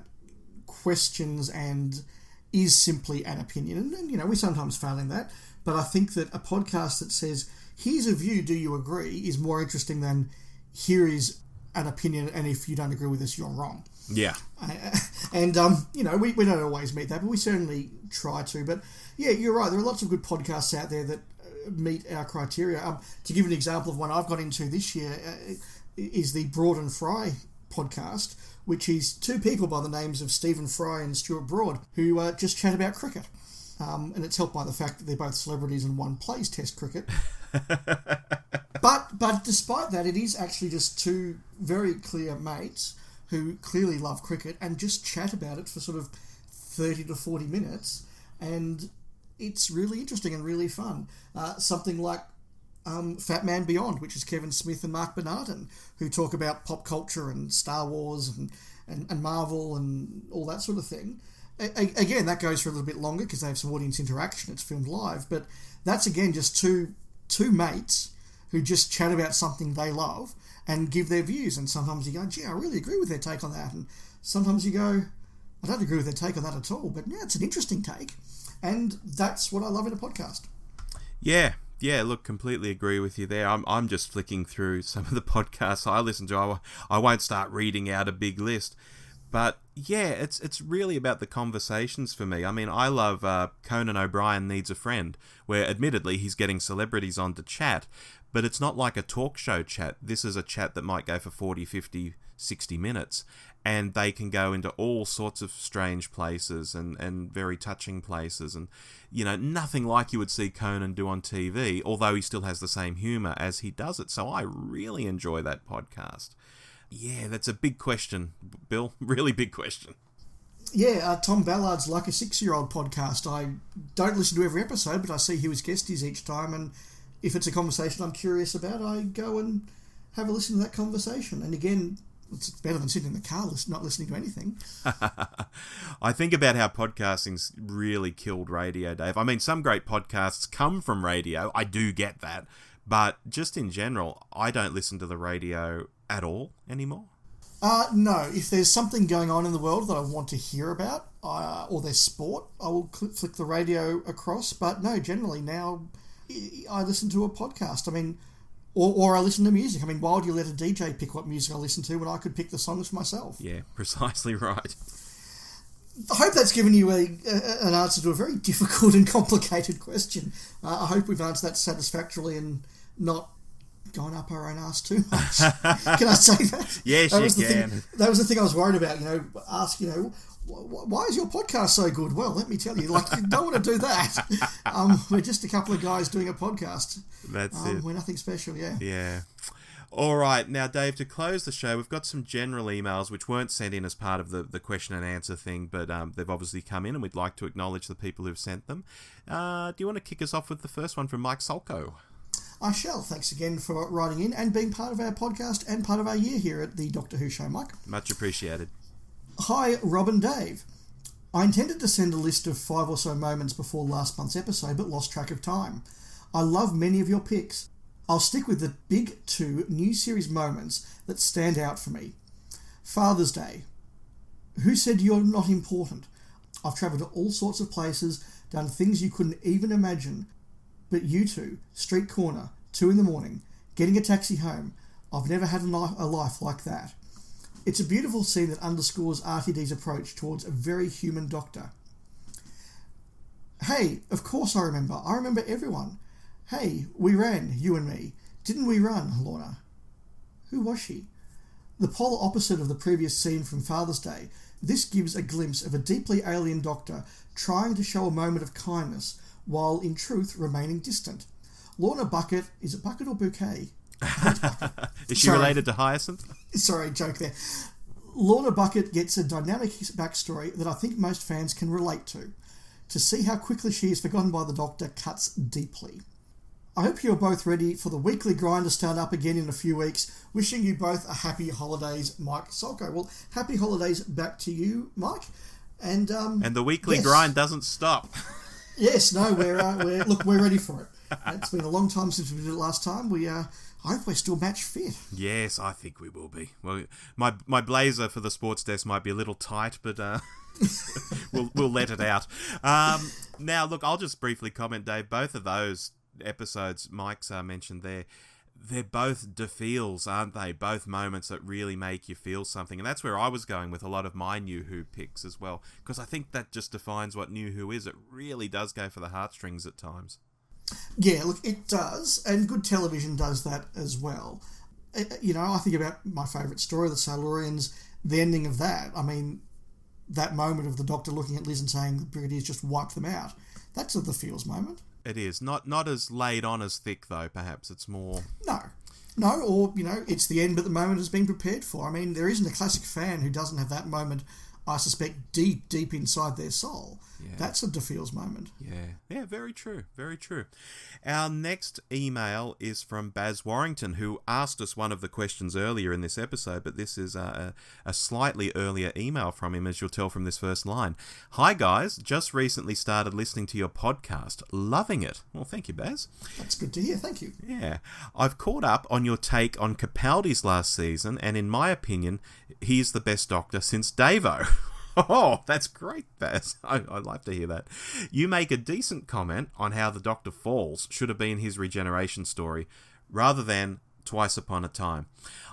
questions and is simply an opinion. And we sometimes fail in that. But I think that a podcast that says, here's a view, do you agree, is more interesting than here is an opinion, and if you don't agree with us, you're wrong. Yeah. And, we don't always meet that, but we certainly try to. But, yeah, you're right. There are lots of good podcasts out there that meet our criteria. To give an example of one I've got into this year is the Broad and Fry podcast, which is two people by the names of Stephen Fry and Stuart Broad, who just chat about cricket. And it's helped by the fact that they're both celebrities and one plays Test cricket. But despite that, it is actually just two very clear mates who clearly love cricket and just chat about it for sort of 30 to 40 minutes. And it's really interesting and really fun. Something like Fat Man Beyond, which is Kevin Smith and Mark Bernardin, who talk about pop culture and Star Wars and Marvel and all that sort of thing. Again, that goes for a little bit longer because they have some audience interaction. It's filmed live. But that's, again, just two mates who just chat about something they love and give their views. And sometimes you go, gee, I really agree with their take on that. And sometimes you go, I don't agree with their take on that at all. But yeah, it's an interesting take. And that's what I love in a podcast. Yeah, look, completely agree with you there. I'm just flicking through some of the podcasts I listen to. I won't start reading out a big list. But yeah, it's really about the conversations for me. I mean, I love Conan O'Brien Needs a Friend, where admittedly he's getting celebrities on to chat, but it's not like a talk show chat. This is a chat that might go for 40, 50, 60 minutes, and they can go into all sorts of strange places and very touching places, and nothing like you would see Conan do on TV, although he still has the same humour as he does it. So I really enjoy that podcast. Yeah, that's a big question, Bill. Really big question. Yeah, Tom Ballard's Like a 6-Year-Old podcast. I don't listen to every episode, but I see who his guest is each time, and if it's a conversation I'm curious about, I go and have a listen to that conversation. And again, it's better than sitting in the car not listening to anything. I think about how podcasting's really killed radio, Dave. I mean, some great podcasts come from radio. I do get that. But just in general, I don't listen to the radio at all anymore. No. If there's something going on in the world that I want to hear about, or there's sport, I will flick the radio across. But no, generally now I listen to a podcast. I mean, or I listen to music. I mean, why would you let a DJ pick what music I listen to when I could pick the songs for myself? Yeah, precisely right. I hope that's given you an answer to a very difficult and complicated question. I hope we've answered that satisfactorily and not gone up our own arse too much. Can I say that? Yes, you can. That was the thing I was worried about. Ask, why is your podcast so good? Well, let me tell you, you don't want to do that. We're just a couple of guys doing a podcast. That's it. We're nothing special, yeah. Yeah. All right, now, Dave, to close the show, we've got some general emails which weren't sent in as part of the question and answer thing, but they've obviously come in, and we'd like to acknowledge the people who've sent them. Do you want to kick us off with the first one from Mike Solko? I shall. Thanks again for writing in and being part of our podcast and part of our year here at the Doctor Who Show, Mike. Much appreciated. Hi, Rob and Dave. I intended to send a list of 5 or so moments before last month's episode, but lost track of time. I love many of your picks. I'll stick with the big 2 new series moments that stand out for me. Father's Day. Who said you're not important? I've travelled to all sorts of places, done things you couldn't even imagine. But you two, street corner, 2 a.m, getting a taxi home. I've never had a life like that. It's a beautiful scene that underscores RTD's approach towards a very human Doctor. Hey, of course I remember. I remember everyone. Hey, we ran, you and me. Didn't we run, Lorna? Who was she? The polar opposite of the previous scene from Father's Day, this gives a glimpse of a deeply alien Doctor trying to show a moment of kindness, while in truth remaining distant. Lorna Bucket, is it Bucket or Bouquet? Is she related to Hyacinth? Sorry, joke there. Lorna Bucket gets a dynamic backstory that I think most fans can relate to. To see how quickly she is forgotten by the Doctor cuts deeply. I hope you're both ready for the weekly grind to start up again in a few weeks. Wishing you both a happy holidays, Mike Solko. Well, happy holidays back to you, Mike. And the weekly grind doesn't stop. Yes, no, we're ready for it. It's been a long time since we did it last time. I hope we're still match fit. Yes, I think we will be. Well, my blazer for the sports desk might be a little tight, but we'll let it out. Now, look, I'll just briefly comment, Dave. Both of those episodes Mike's mentioned there, they're both de-feels, aren't they? Both moments that really make you feel something. And that's where I was going with a lot of my New Who picks as well, because I think that just defines what New Who is. It really does go for the heartstrings at times. Yeah, look, it does, and good television does that as well. You know, I think about my favourite story, The Silurians, the ending of that. I mean, that moment of the Doctor looking at Liz and saying the Brigadier's just wiped them out. That's a the feels moment. It is. Not as laid on as thick, though, perhaps. It's more... No, or, you know, it's the end, but the moment has been prepared for. I mean, there isn't a classic fan who doesn't have that moment, I suspect, deep inside their soul. Yeah. That's a de-feels moment. Yeah, very true, very true. Our next email is from Baz Warrington, who asked us one of the questions earlier in this episode, but this is a slightly earlier email from him, as you'll tell from this first line. Hi guys, just recently started listening to your podcast. Loving it. Well, thank you, Baz. That's good to hear, thank you. Yeah. I've caught up on your take on Capaldi's last season, and in my opinion, he's the best Doctor since Davo. Oh, that's great, Baz. I'd like to hear that. You make a decent comment on how the Doctor falls should have been his regeneration story, rather than Twice Upon a Time.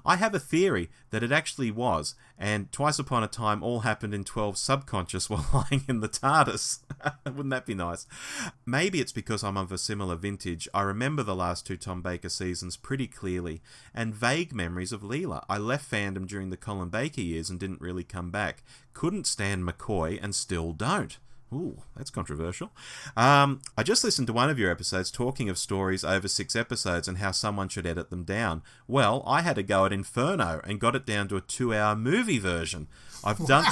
I have a theory that it actually was, and Twice Upon a Time all happened in 12 subconscious while lying in the TARDIS. Wouldn't that be nice? Maybe it's because I'm of a similar vintage. I remember the last 2 Tom Baker seasons pretty clearly, and vague memories of Leela. I left fandom during the Colin Baker years and didn't really come back. Couldn't stand McCoy and still don't. Ooh, that's controversial. I just listened to one of your episodes talking of stories over 6 episodes and how someone should edit them down. Well, I had a go at Inferno and got it down to a 2-hour movie version. I've done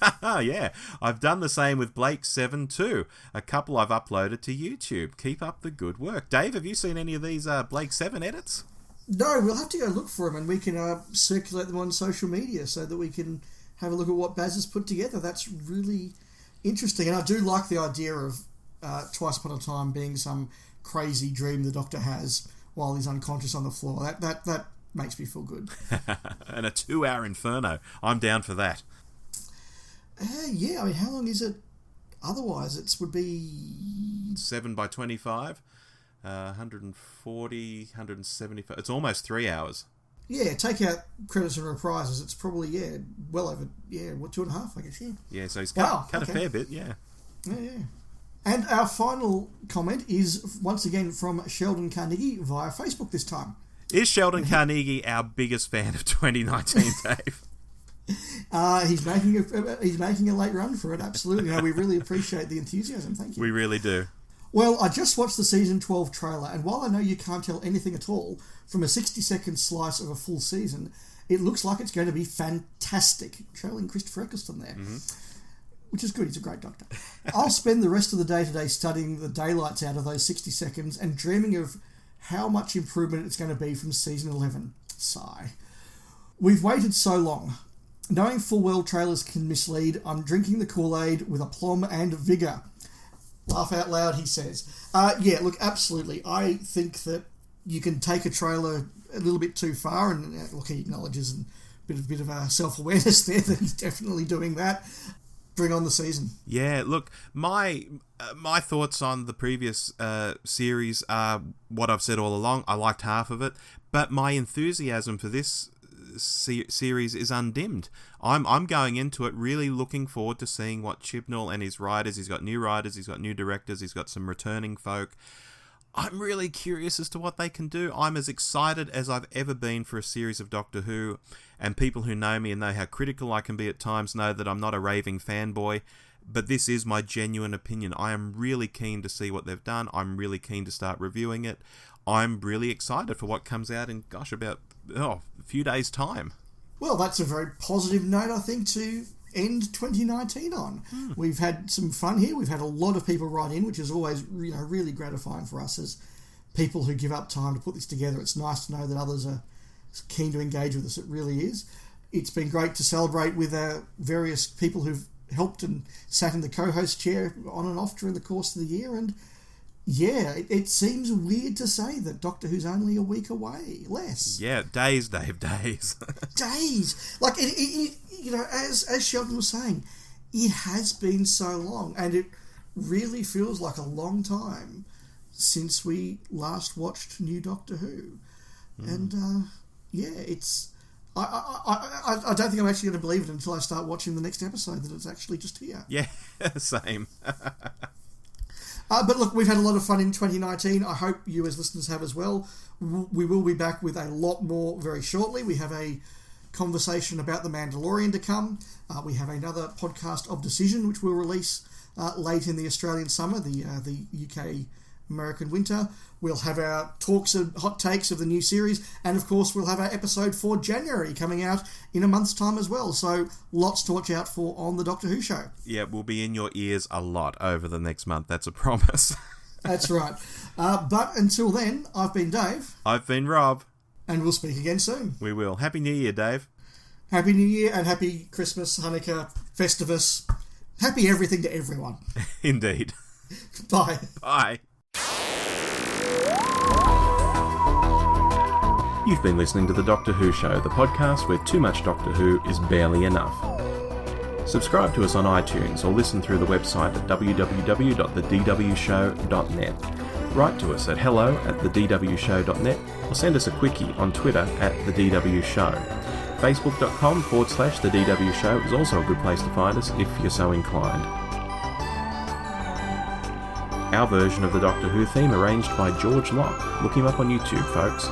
the same with Blake 7 too. A couple I've uploaded to YouTube. Keep up the good work. Dave, have you seen any of these Blake 7 edits? No, we'll have to go look for them, and we can circulate them on social media so that we can have a look at what Baz has put together. That's really interesting, and I do like the idea of Twice Upon a Time being some crazy dream the Doctor has while he's unconscious on the floor. That makes me feel good. And a 2-hour Inferno. I'm down for that. Yeah, I mean, how long is it? Otherwise, it would be 7 by 25, 140, 175. It's almost 3 hours. Yeah, take out credits and reprises. It's probably well over 2.5, I guess. Yeah, so he's cut a fair bit. Yeah. And our final comment is once again from Sheldon Carnegie via Facebook this time. Is Sheldon Carnegie our biggest fan of 2019, Dave? He's making a late run for it. Absolutely. No, we really appreciate the enthusiasm. Thank you. We really do. Well, I just watched the season 12 trailer, and while I know you can't tell anything at all from a 60-second slice of a full season, it looks like it's going to be fantastic. Trailing Christopher Eccleston there, which is good. He's a great Doctor. I'll spend the rest of the day today studying the daylights out of those 60 seconds and dreaming of how much improvement it's going to be from season 11. Sigh. We've waited so long. Knowing full well trailers can mislead, I'm drinking the Kool-Aid with aplomb and vigour. Laugh out loud, he says. Yeah, look, absolutely. I think that you can take a trailer a little bit too far, and look, he acknowledges a bit of self-awareness there that he's definitely doing that. Bring on the season. Yeah, look, my thoughts on the previous series are what I've said all along. I liked half of it, but my enthusiasm for this series is undimmed. I'm going into it really looking forward to seeing what Chibnall and his writers, he's got new writers, he's got new directors, he's got some returning folk. I'm really curious as to what they can do. I'm as excited as I've ever been for a series of Doctor Who, and people who know me and know how critical I can be at times know that I'm not a raving fanboy, but this is my genuine opinion. I am really keen to see what they've done. I'm really keen to start reviewing it. I'm really excited for what comes out in, about a few days' time. Well, that's a very positive note, I think, to end 2019 on. We've had some fun here. We've had a lot of people write in, which is always really gratifying for us as people who give up time to put this together. It's nice to know that others are keen to engage with us. It really is. It's been great to celebrate with various people who've helped and sat in the co-host chair on and off during the course of the year. And yeah, it seems weird to say that Doctor Who's only a week away, less. Yeah, days, Dave, days. Days. Like, as Sheldon was saying, it has been so long, and it really feels like a long time since we last watched New Doctor Who. And, it's... I don't think I'm actually going to believe it until I start watching the next episode that it's actually just here. Yeah, same. But look, we've had a lot of fun in 2019. I hope you as listeners have as well. We will be back with a lot more very shortly. We have a conversation about The Mandalorian to come. We have another podcast of Decision, which we'll release late in the Australian summer, the UK American winter. We'll have our talks and hot takes of the new series, and of course we'll have our episode for January coming out in a month's time as well. So lots to watch out for on the Doctor Who show. Yeah, we'll be in your ears a lot over the next month. That's a promise. That's right. But until then, I've been Dave. I've been Rob. And we'll speak again soon. We will. Happy New Year, Dave. Happy New Year and happy Christmas, Hanukkah, Festivus. Happy everything to everyone. Indeed. Bye. Bye. You've been listening to The Doctor Who Show, the podcast where too much Doctor Who is barely enough. Subscribe to us on iTunes or listen through the website at www.thedwshow.net. Write to us at hello@thedwshow.net or send us a quickie on Twitter @thedwshow. Facebook.com/The DW Show is also a good place to find us if you're so inclined. Our version of the Doctor Who theme arranged by George Locke. Look him up on YouTube, folks.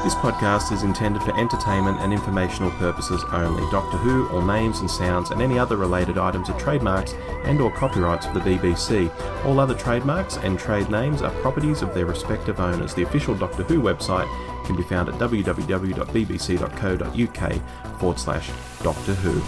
This podcast is intended for entertainment and informational purposes only. Doctor Who, all names and sounds, and any other related items are trademarks and or copyrights of the BBC. All other trademarks and trade names are properties of their respective owners. The official Doctor Who website can be found at www.bbc.co.uk/Doctor Who.